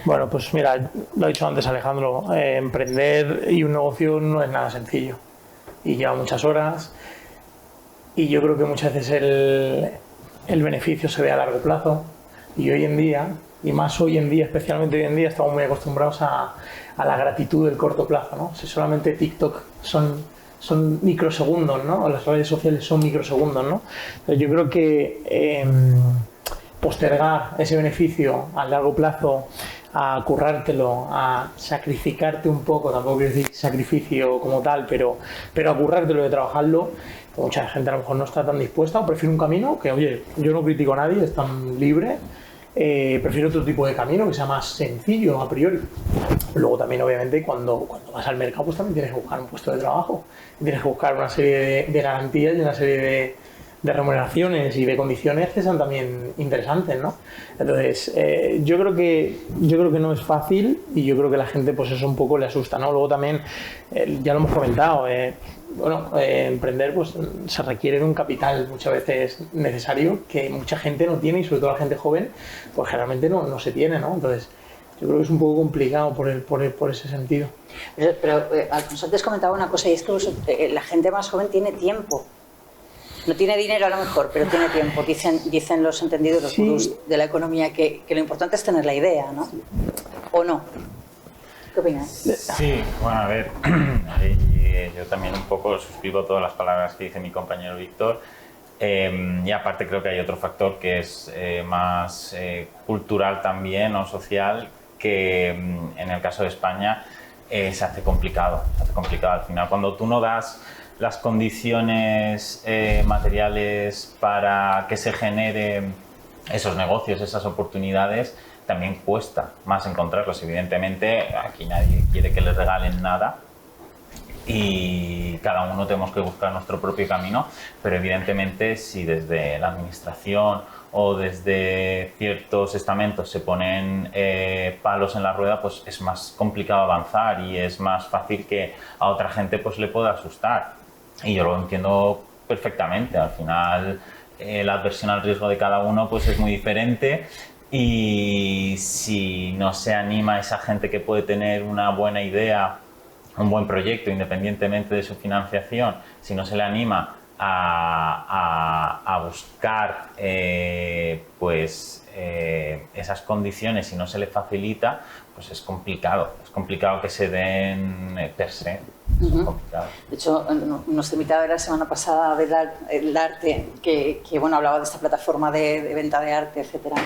Bueno, pues mira, lo ha dicho antes Alejandro, emprender y un negocio no es nada sencillo y lleva muchas horas y yo creo que muchas veces el beneficio se ve a largo plazo y hoy en día, y más hoy en día, especialmente hoy en día, estamos muy acostumbrados a la gratitud del corto plazo, ¿no? Si solamente TikTok son microsegundos, ¿no? O las redes sociales son microsegundos, ¿no? Pero yo creo que postergar ese beneficio a largo plazo, a currártelo, a sacrificarte un poco, tampoco quiero decir sacrificio como tal, pero a currártelo y a trabajarlo, pues mucha gente a lo mejor no está tan dispuesta o prefiere un camino que, oye, yo no critico a nadie, es tan libre, prefiero otro tipo de camino que sea más sencillo a priori. Luego también, obviamente, cuando vas al mercado, pues también tienes que buscar un puesto de trabajo, tienes que buscar una serie de garantías y una serie de remuneraciones y de condiciones que sean también interesantes, ¿no? Entonces, yo creo que no es fácil y yo creo que la gente pues eso un poco le asusta, ¿no? Luego también, ya lo hemos comentado, emprender pues se requiere de un capital muchas veces necesario que mucha gente no tiene y sobre todo la gente joven pues generalmente no se tiene, ¿no? Entonces, yo creo que es un poco complicado por ese sentido. Pero Alfonso antes comentaba una cosa y es que la gente más joven tiene tiempo. No tiene dinero a lo mejor, pero tiene tiempo. Dicen los entendidos, los gurús de la economía, que lo importante es tener la idea, ¿no? ¿O no? ¿Qué opinas? Sí, bueno, a ver, yo también un poco suscribo todas las palabras que dice mi compañero Víctor. Y aparte creo que hay otro factor que es más cultural también o social, que en el caso de España se hace complicado. Al final, cuando tú no das las condiciones materiales para que se generen esos negocios, esas oportunidades, también cuesta más encontrarlos. Evidentemente, aquí nadie quiere que les regalen nada y cada uno tenemos que buscar nuestro propio camino, pero evidentemente si desde la administración o desde ciertos estamentos se ponen palos en la rueda, pues es más complicado avanzar y es más fácil que a otra gente pues le pueda asustar. Y yo lo entiendo perfectamente. Al final, la adversión al riesgo de cada uno pues es muy diferente y si no se anima a esa gente que puede tener una buena idea, un buen proyecto, independientemente de su financiación, si no se le anima a buscar esas condiciones, si no se le facilita, pues es complicado que se den per se. De hecho, nuestro invitado de la semana pasada del arte, que bueno, hablaba de esta plataforma de venta de arte, etcétera,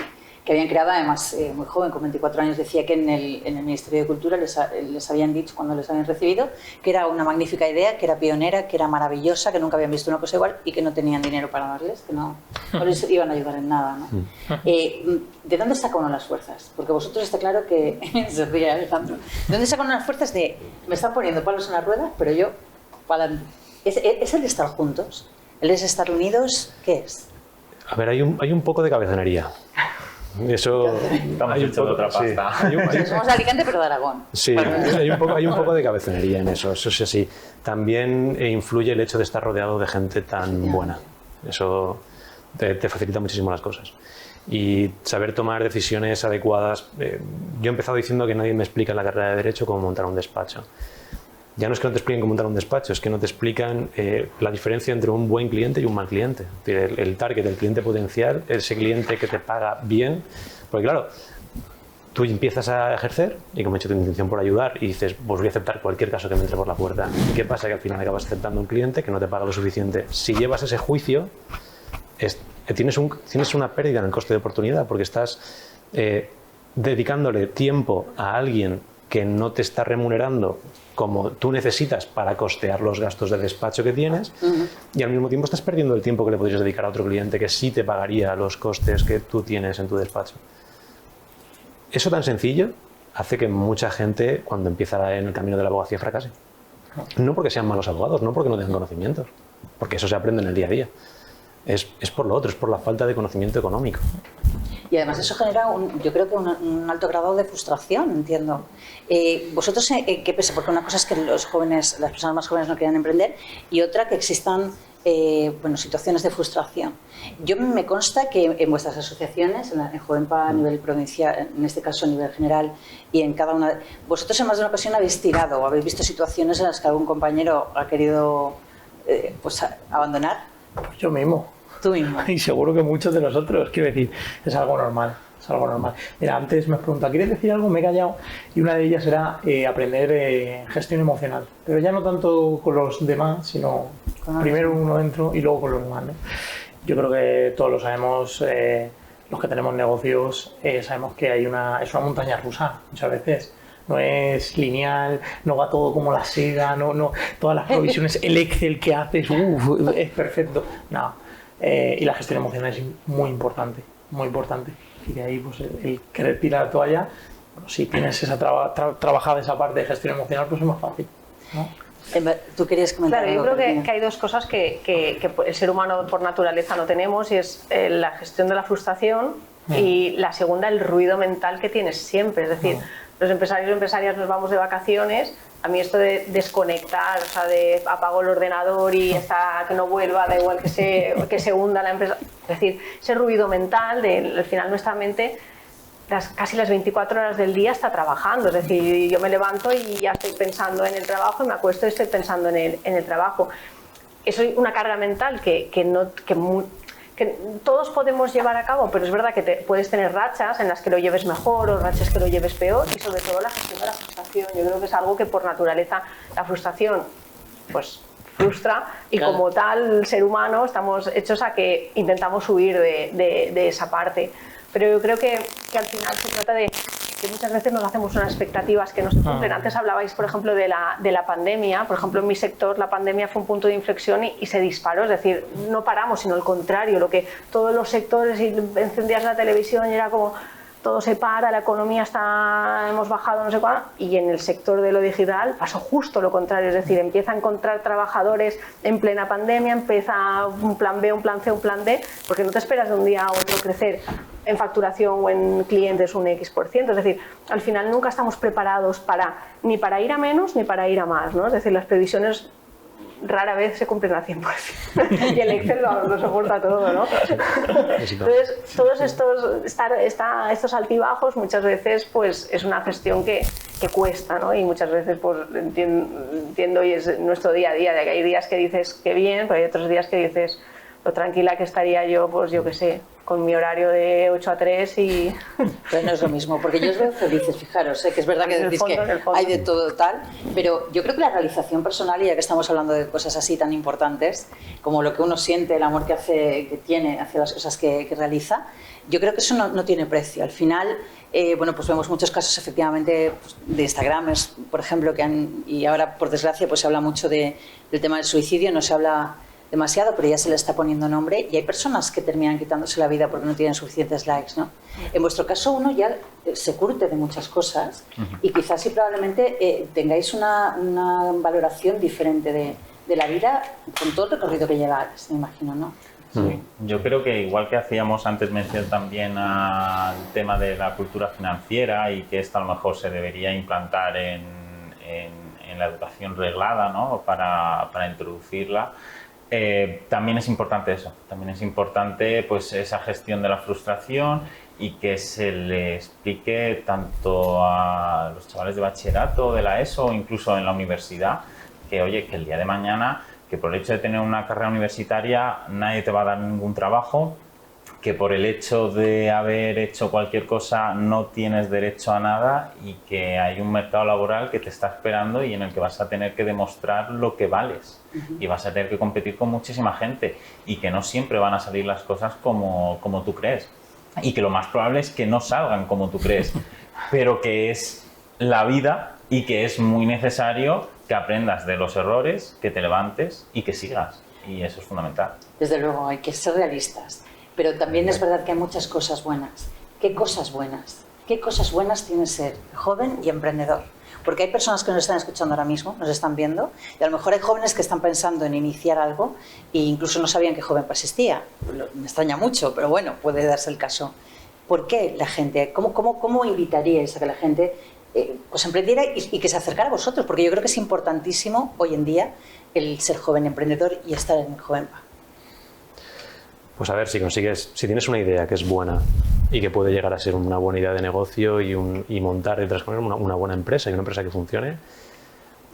que habían creado, además muy joven, con 24 años, decía que en el Ministerio de Cultura les habían dicho, cuando les habían recibido, que era una magnífica idea, que era pionera, que era maravillosa, que nunca habían visto una cosa igual y que no tenían dinero para darles, que no les iban a ayudar en nada, ¿no? ¿De dónde saca uno las fuerzas? Porque vosotros está claro que... se ríe Alejandro. ¿De dónde saca uno las fuerzas de... Me están poniendo palos en la rueda, pero yo... ¿Es el de estar juntos? ¿El de estar unidos? ¿Qué es? A ver, hay un poco de cabezonería. Eso estamos hechos de otra pasta. Sí, somos de Alicante pero de Aragón. Sí, hay un poco de cabezonería en eso es así. También influye el hecho de estar rodeado de gente tan buena. Eso te facilita muchísimo las cosas. Y saber tomar decisiones adecuadas. Yo he empezado diciendo que nadie me explica en la carrera de Derecho cómo montar un despacho. Ya no es que no te expliquen cómo montar un despacho, es que no te explican la diferencia entre un buen cliente y un mal cliente. El target, el cliente potencial, ese cliente que te paga bien. Porque claro, tú empiezas a ejercer y como he hecho tu intención por ayudar y dices, pues voy a aceptar cualquier caso que me entre por la puerta. ¿Y qué pasa? Que al final acabas aceptando un cliente que no te paga lo suficiente. Si llevas ese juicio, tienes una pérdida en el coste de oportunidad porque estás dedicándole tiempo a alguien que no te está remunerando como tú necesitas para costear los gastos de despacho que tienes y al mismo tiempo estás perdiendo el tiempo que le podrías dedicar a otro cliente que sí te pagaría los costes que tú tienes en tu despacho. Eso tan sencillo hace que mucha gente cuando empieza en el camino de la abogacía fracase. No porque sean malos abogados, no porque no tengan conocimientos, porque eso se aprende en el día a día. Es por lo otro, es por la falta de conocimiento económico. Y además eso genera, yo creo que un alto grado de frustración, entiendo. ¿Vosotros qué pensáis? Porque una cosa es que los jóvenes, las personas más jóvenes no quieran emprender y otra que existan situaciones de frustración. Yo me consta que en vuestras asociaciones, en Jovenpa a nivel provincial, en este caso a nivel general, y en cada una, vosotros en más de una ocasión habéis tirado o habéis visto situaciones en las que algún compañero ha querido abandonar. Pues yo mismo. Tú mismo. Y seguro que muchos de nosotros, quiero decir, es algo normal. Es algo normal. Mira, antes me has preguntado, ¿quieres decir algo? Me he callado. Y una de ellas era aprender gestión emocional. Pero ya no tanto con los demás, sino primero uno dentro y luego con los demás, ¿no? Yo creo que todos lo sabemos, los que tenemos negocios, sabemos que es una montaña rusa muchas veces. No es lineal, no va todo como la seda, no todas las provisiones, el Excel que haces, es perfecto. No. Y la gestión emocional es muy importante, muy importante. Y de ahí pues el querer tirar la toalla, bueno, si tienes esa trabajada esa parte de gestión emocional, pues es más fácil, ¿no? ¿Tú querías comentar algo? Claro, yo creo que hay dos cosas que el ser humano por naturaleza no tenemos, y es la gestión de la frustración y la segunda, el ruido mental que tienes siempre. Es decir, los empresarios y empresarias nos vamos de vacaciones. A mí esto de desconectar, o sea, de apago el ordenador y hasta que no vuelva, da igual que se hunda la empresa. Es decir, ese ruido mental, al final nuestra mente casi las 24 horas del día está trabajando. Es decir, yo me levanto y ya estoy pensando en el trabajo y me acuesto y estoy pensando en el trabajo. Eso es una carga mental que todos podemos llevar a cabo, pero es verdad que puedes tener rachas en las que lo lleves mejor o rachas que lo lleves peor, y sobre todo la gestión de la frustración. Yo creo que es algo que por naturaleza la frustración pues frustra, y claro, como tal, el ser humano estamos hechos a que intentamos huir de esa parte. Pero yo creo que al final se trata de que muchas veces nos hacemos unas expectativas que no se cumplen. Antes hablabais, por ejemplo, de la pandemia. Por ejemplo, en mi sector la pandemia fue un punto de inflexión y se disparó. Es decir, no paramos, sino al contrario. Lo que todos los sectores, y encendías la televisión y era como todo se para, la economía hemos bajado no sé cuánto. Y en el sector de lo digital pasó justo lo contrario. Es decir, empieza a encontrar trabajadores en plena pandemia, empieza un plan B, un plan C, un plan D, porque no te esperas de un día a otro crecer en facturación o en clientes un X%. Es decir, al final nunca estamos preparados ni para ir a menos ni para ir a más, ¿no? Es decir, las previsiones rara vez se cumplen al 100%. Y el Excel lo soporta todo, ¿no? Entonces, todos estos altibajos muchas veces pues es una gestión que cuesta, ¿no? Y muchas veces pues entiendo, y es nuestro día a día, de que hay días que dices que bien, pero hay otros días que dices lo tranquila que estaría yo, pues yo qué sé, con mi horario de 8 a 3 y... Pero no es lo mismo, porque yo os veo felices, fijaros, que es verdad que decís que hay de todo tal, pero yo creo que la realización personal, y ya que estamos hablando de cosas así tan importantes, como lo que uno siente, el amor que tiene hacia las cosas que realiza, yo creo que eso no tiene precio. Al final, bueno, pues vemos muchos casos efectivamente pues, de Instagramers, por ejemplo, y ahora por desgracia pues se habla mucho del tema del suicidio, no se habla demasiado, pero ya se le está poniendo nombre, y hay personas que terminan quitándose la vida porque no tienen suficientes likes, ¿no? En vuestro caso uno ya se curte de muchas cosas y quizás sí probablemente tengáis una valoración diferente de la vida con todo el recorrido que lleváis, me imagino, ¿no? Sí. Yo creo que igual que hacíamos antes mención también al tema de la cultura financiera, y que esto a lo mejor se debería implantar en la educación reglada, ¿no? para introducirla. También es importante eso, también es importante pues esa gestión de la frustración, y que se le explique tanto a los chavales de bachillerato, de la ESO o incluso en la universidad, que oye, que el día de mañana, que por el hecho de tener una carrera universitaria nadie te va a dar ningún trabajo, que por el hecho de haber hecho cualquier cosa no tienes derecho a nada, y que hay un mercado laboral que te está esperando y en el que vas a tener que demostrar lo que vales, y vas a tener que competir con muchísima gente, y que no siempre van a salir las cosas como tú crees, y que lo más probable es que no salgan como tú crees, pero que es la vida y que es muy necesario que aprendas de los errores, que te levantes y que sigas, y eso es fundamental. Desde luego, hay que ser realistas. Pero también es verdad que hay muchas cosas buenas. ¿Qué cosas buenas? ¿Qué cosas buenas tiene ser joven y emprendedor? Porque hay personas que nos están escuchando ahora mismo, nos están viendo, y a lo mejor hay jóvenes que están pensando en iniciar algo e incluso no sabían que Jovenpa existía. Me extraña mucho, pero bueno, puede darse el caso. ¿Por qué la gente? ¿Cómo invitaríais a que la gente pues emprendiera y que se acercara a vosotros? Porque yo creo que es importantísimo hoy en día el ser joven emprendedor y estar en Jovenpa. Pues a ver, si tienes una idea que es buena y que puede llegar a ser una buena idea de negocio y montar y transformar una buena empresa y una empresa que funcione,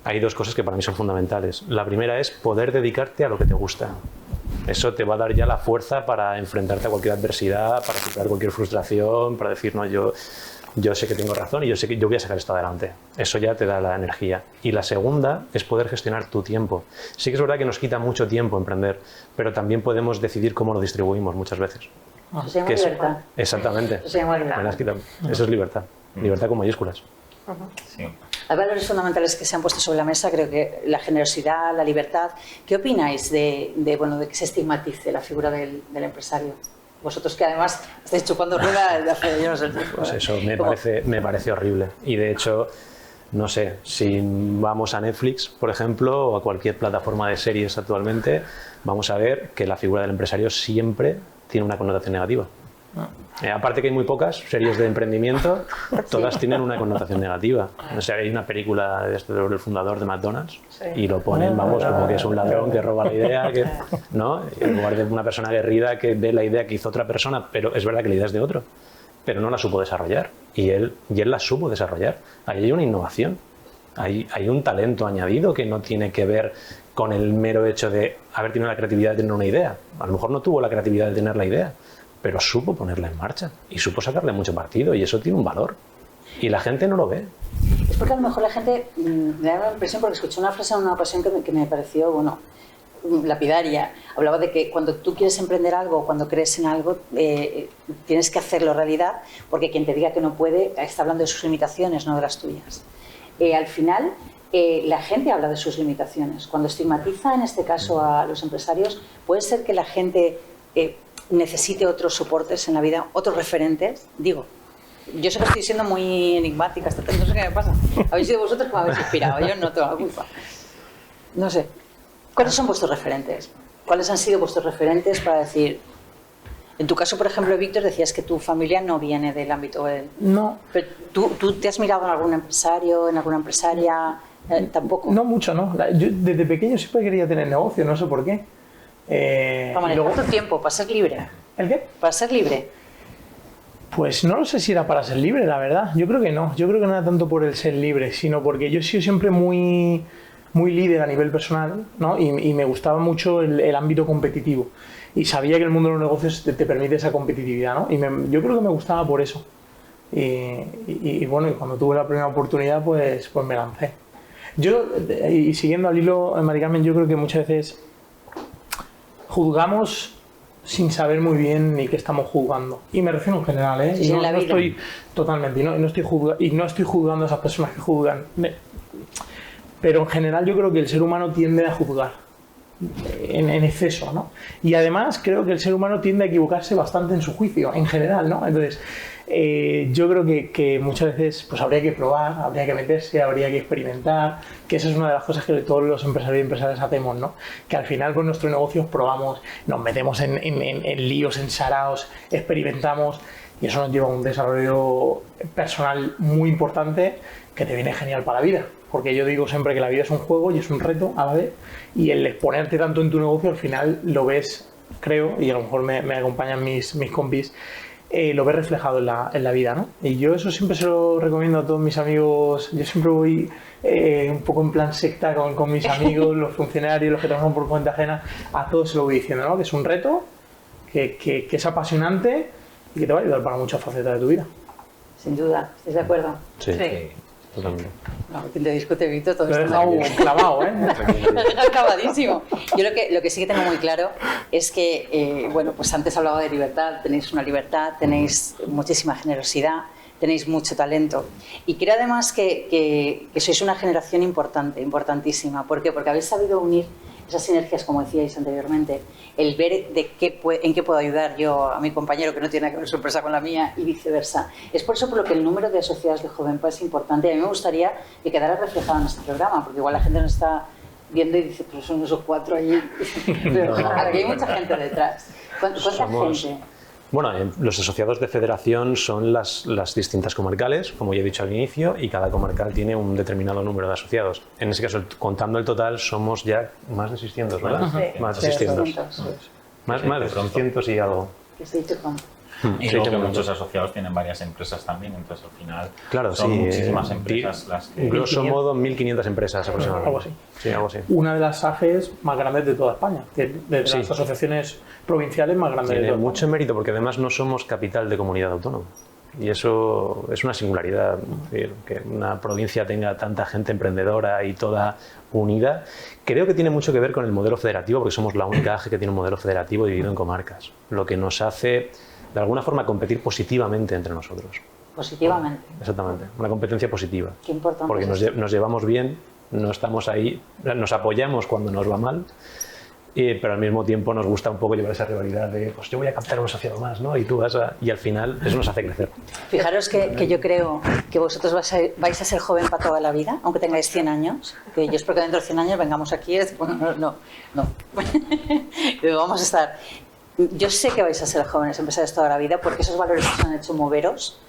hay dos cosas que para mí son fundamentales. La primera es poder dedicarte a lo que te gusta. Eso te va a dar ya la fuerza para enfrentarte a cualquier adversidad, para superar cualquier frustración, para decir, no, yo sé que tengo razón y yo sé que yo voy a sacar esto adelante. Eso ya te da la energía. Y la segunda es poder gestionar tu tiempo. Sí que es verdad que nos quita mucho tiempo emprender, pero también podemos decidir cómo lo distribuimos muchas veces. Eso se llama libertad. Exactamente. Eso se llama libertad. Eso es libertad. Libertad con mayúsculas. Sí. Hay valores fundamentales que se han puesto sobre la mesa, creo que la generosidad, la libertad. ¿Qué opináis de que se estigmatice la figura del empresario? Vosotros que además estáis chupando rueda de hace yo no sé el tiempo. Pues eso me parece horrible. Y de hecho, no sé, si vamos a Netflix, por ejemplo, o a cualquier plataforma de series actualmente, vamos a ver que la figura del empresario siempre tiene una connotación negativa. Aparte que hay muy pocas series de emprendimiento, todas tienen una connotación negativa. O sea, hay una película del fundador de McDonald's y lo ponen, vamos, como que es un ladrón que roba la idea, ¿no? En lugar de una persona aguerrida que ve la idea que hizo otra persona, pero es verdad que la idea es de otro, pero no la supo desarrollar y él la supo desarrollar. Ahí hay una innovación, hay un talento añadido que no tiene que ver con el mero hecho de haber tenido la creatividad de tener una idea. A lo mejor no tuvo la creatividad de tener la idea, pero supo ponerla en marcha y supo sacarle mucho partido y eso tiene un valor. Y la gente no lo ve. Es porque a lo mejor la gente, me da la impresión, porque escuché una frase en una ocasión que me pareció, bueno, lapidaria. Hablaba de que cuando tú quieres emprender algo, cuando crees en algo, tienes que hacerlo realidad, porque quien te diga que no puede está hablando de sus limitaciones, no de las tuyas. Al final, la gente habla de sus limitaciones. Cuando estigmatiza, en este caso, a los empresarios, puede ser que la gente necesite otros soportes en la vida, otros referentes. Digo, yo sé que estoy siendo muy enigmática, no sé qué me pasa. Habéis sido vosotros que me habéis inspirado, yo no tengo la culpa. No sé. ¿Cuáles son vuestros referentes? ¿Cuáles han sido vuestros referentes para decir... En tu caso, por ejemplo, Víctor, decías que tu familia no viene del ámbito del... No. Pero ¿tú te has mirado en algún empresario, en alguna empresaria? Tampoco. No mucho, ¿no? Yo desde pequeño siempre quería tener negocio, no sé por qué. Para manejar tu tiempo, para ser libre. ¿El qué? Para ser libre. Pues no lo sé si era para ser libre, la verdad. Yo creo que no. Yo creo que no era tanto por el ser libre, sino porque yo he sido siempre muy líder a nivel personal, ¿no? Y me gustaba mucho el ámbito competitivo. Y sabía que el mundo de los negocios te permite esa competitividad, ¿no? Y yo creo que me gustaba por eso. Y bueno, y cuando tuve la primera oportunidad, pues me lancé. Y siguiendo al hilo, Mari Carmen, yo creo que muchas veces juzgamos sin saber muy bien ni qué estamos juzgando. Y me refiero en general, ¿eh? Sí, y no estoy totalmente, y no estoy juzgando a esas personas que juzgan. Pero en general yo creo que el ser humano tiende a juzgar en exceso, ¿no? Y además creo que el ser humano tiende a equivocarse bastante en su juicio, en general, ¿no? Entonces, yo creo que muchas veces pues habría que probar, habría que meterse, habría que experimentar, que esa es una de las cosas que todos los empresarios y empresarias hacemos, ¿no? Que al final con nuestros negocios probamos, nos metemos en líos, en saraos, experimentamos y eso nos lleva a un desarrollo personal muy importante que te viene genial para la vida. Porque yo digo siempre que la vida es un juego y es un reto a la vez y el exponerte tanto en tu negocio al final lo ves, creo, y a lo mejor me acompañan mis compis, lo ves reflejado en la vida, ¿no? Y yo eso siempre se lo recomiendo a todos mis amigos. Yo siempre voy un poco en plan secta con mis amigos, los funcionarios, los que trabajan por cuenta ajena, a todos se lo voy diciendo, ¿no? Que es un reto, que es apasionante y que te va a ayudar para muchas facetas de tu vida. Sin duda, ¿estás de acuerdo? Sí. Totalmente. No, te discute Víctor todo esto. Lo he dejado clavado, ¿eh? Lo he dejado clavadísimo. Yo lo que sí que tengo muy claro es que, bueno, pues antes hablaba de libertad, tenéis una libertad, tenéis muchísima generosidad, tenéis mucho talento. Y creo además que sois una generación importantísima. ¿Por qué? Porque habéis sabido unir esas sinergias, como decíais anteriormente, el ver en qué puedo ayudar yo a mi compañero que no tiene que ver su empresa con la mía y viceversa. Es por eso por lo que el número de sociedades de Jovenpa es importante. A mí me gustaría que quedara reflejado en este programa, porque igual la gente nos está viendo y dice, pero son esos 4 allí. Pero aquí hay mucha gente detrás. ¿Cuánta gente? Bueno, los asociados de federación son las distintas comarcales, como ya he dicho al inicio, y cada comarcal tiene un determinado número de asociados. En ese caso, contando el total, somos ya más de 600, ¿verdad? Sí. Más de 600. Más de 600 y algo. Que se ha dicho pronto. Y luego que muchos asociados tienen varias empresas también, entonces al final claro, son sí, muchísimas empresas las que... Grosso modo, 1.500 empresas aproximadamente. Algo así. Sí, algo así. Una de las AFEs más grandes de toda España, de las asociaciones provinciales más grandes de Tiene toda España. mucho mérito porque además no somos capital de comunidad autónoma. Y eso es una singularidad, es decir, que una provincia tenga tanta gente emprendedora y toda unida. Creo que tiene mucho que ver con el modelo federativo, porque somos la única AGE que tiene un modelo federativo dividido en comarcas, lo que nos hace, de alguna forma, competir positivamente entre nosotros. Positivamente. Exactamente, una competencia positiva. Qué importante. Porque es nos llevamos bien, no estamos ahí, nos apoyamos cuando nos va mal, pero al mismo tiempo nos gusta un poco llevar esa rivalidad de, pues yo voy a captar un asociado más, ¿no? Y tú vas a... Y al final eso nos hace crecer. Fijaros que yo creo que vosotros vais a ser joven para toda la vida, aunque tengáis 100 años. Que yo espero que dentro de 100 años vengamos aquí. Bueno, no. Vamos a estar... Yo sé que vais a ser jóvenes empresarios toda la vida porque esos valores que os han hecho moveros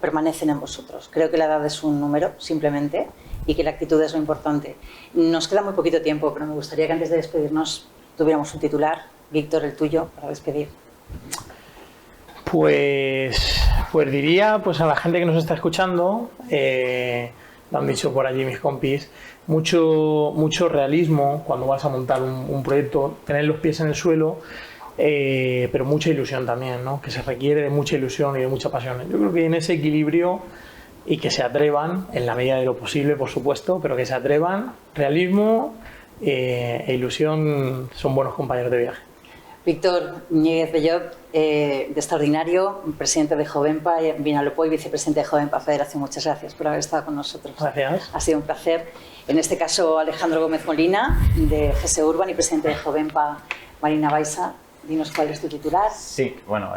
permanecen en vosotros. Creo que la edad es un número, simplemente, y que la actitud es lo importante. Nos queda muy poquito tiempo, pero me gustaría que antes de despedirnos tuviéramos un titular. Víctor, el tuyo, para despedir. Pues diría pues a la gente que nos está escuchando, lo han dicho por allí mis compis, mucho realismo cuando vas a montar un proyecto, tener los pies en el suelo, pero mucha ilusión también, ¿no? Que se requiere de mucha ilusión y de mucha pasión. Yo creo que en ese equilibrio, y que se atrevan, en la medida de lo posible, por supuesto, pero que se atrevan, realismo e ilusión son buenos compañeros de viaje. Víctor Ñíguez Bellot, de Extraordinario, presidente de Jovenpa, Vinalopó y vicepresidente de Jovenpa Federación. Muchas gracias por haber estado con nosotros. Gracias. Ha sido un placer. En este caso, Alejandro Gómez Molina, de GS Urban y presidente de Jovenpa, Marina Baiza. Dinos cuál es tu titular. Sí, bueno,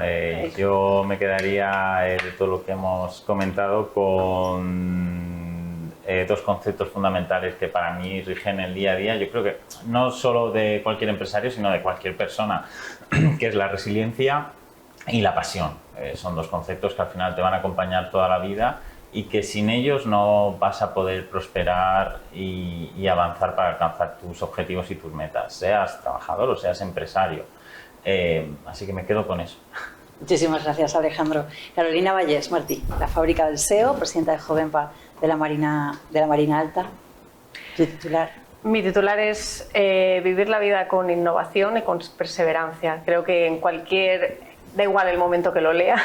yo me quedaría de todo lo que hemos comentado con dos conceptos fundamentales que para mí rigen el día a día. Yo creo que no solo de cualquier empresario, sino de cualquier persona, que es la resiliencia y la pasión. Son dos conceptos que al final te van a acompañar toda la vida y que sin ellos no vas a poder prosperar y avanzar para alcanzar tus objetivos y tus metas, seas trabajador o seas empresario. Así que me quedo con eso. Muchísimas gracias, Alejandro. Carolina Vallés Martí, la fábrica del SEO, presidenta de Jovenpa de la Marina Alta. ¿Tu titular? Mi titular es vivir la vida con innovación y con perseverancia. Creo que en da igual el momento que lo leas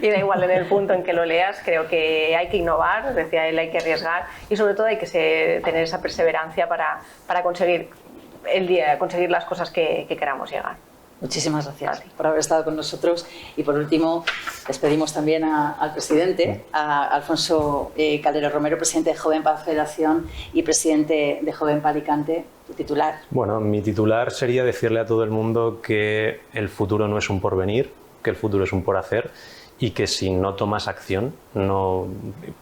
y da igual en el punto en que lo leas, creo que hay que innovar, decía él, hay que arriesgar y sobre todo hay que tener esa perseverancia para conseguir conseguir las cosas que queramos llegar. Muchísimas gracias por haber estado con nosotros y por último despedimos también al presidente, a Alfonso Calero Romero, presidente de Jovenpa Federación y presidente de Jovenpa Alicante. ¿Tu titular? Bueno, mi titular sería decirle a todo el mundo que el futuro no es un porvenir, que el futuro es un por hacer y que si no tomas acción, no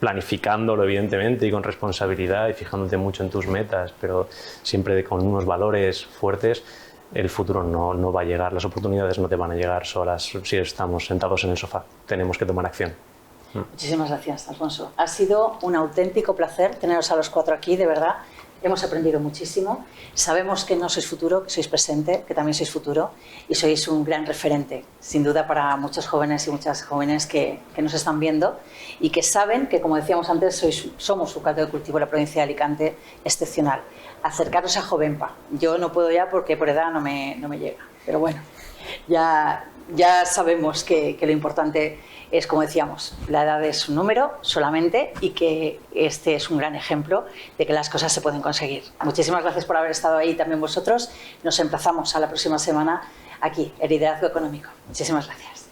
planificándolo evidentemente y con responsabilidad y fijándote mucho en tus metas, pero siempre con unos valores fuertes, el futuro no va a llegar, las oportunidades no te van a llegar solas si estamos sentados en el sofá. Tenemos que tomar acción. Muchísimas gracias, Alfonso. Ha sido un auténtico placer teneros a los cuatro aquí, de verdad. Hemos aprendido muchísimo. Sabemos que no sois futuro, que sois presente, que también sois futuro y sois un gran referente, sin duda, para muchos jóvenes y muchas jóvenes que nos están viendo y que saben que, como decíamos antes, somos un caldo de cultivo en la provincia de Alicante excepcional. Acercaros a Jovenpa. Yo no puedo ya porque por edad no me llega, pero bueno, ya sabemos que lo importante es, como decíamos, la edad es un número solamente y que este es un gran ejemplo de que las cosas se pueden conseguir. Muchísimas gracias por haber estado ahí también vosotros. Nos emplazamos a la próxima semana aquí, el liderazgo económico. Muchísimas gracias.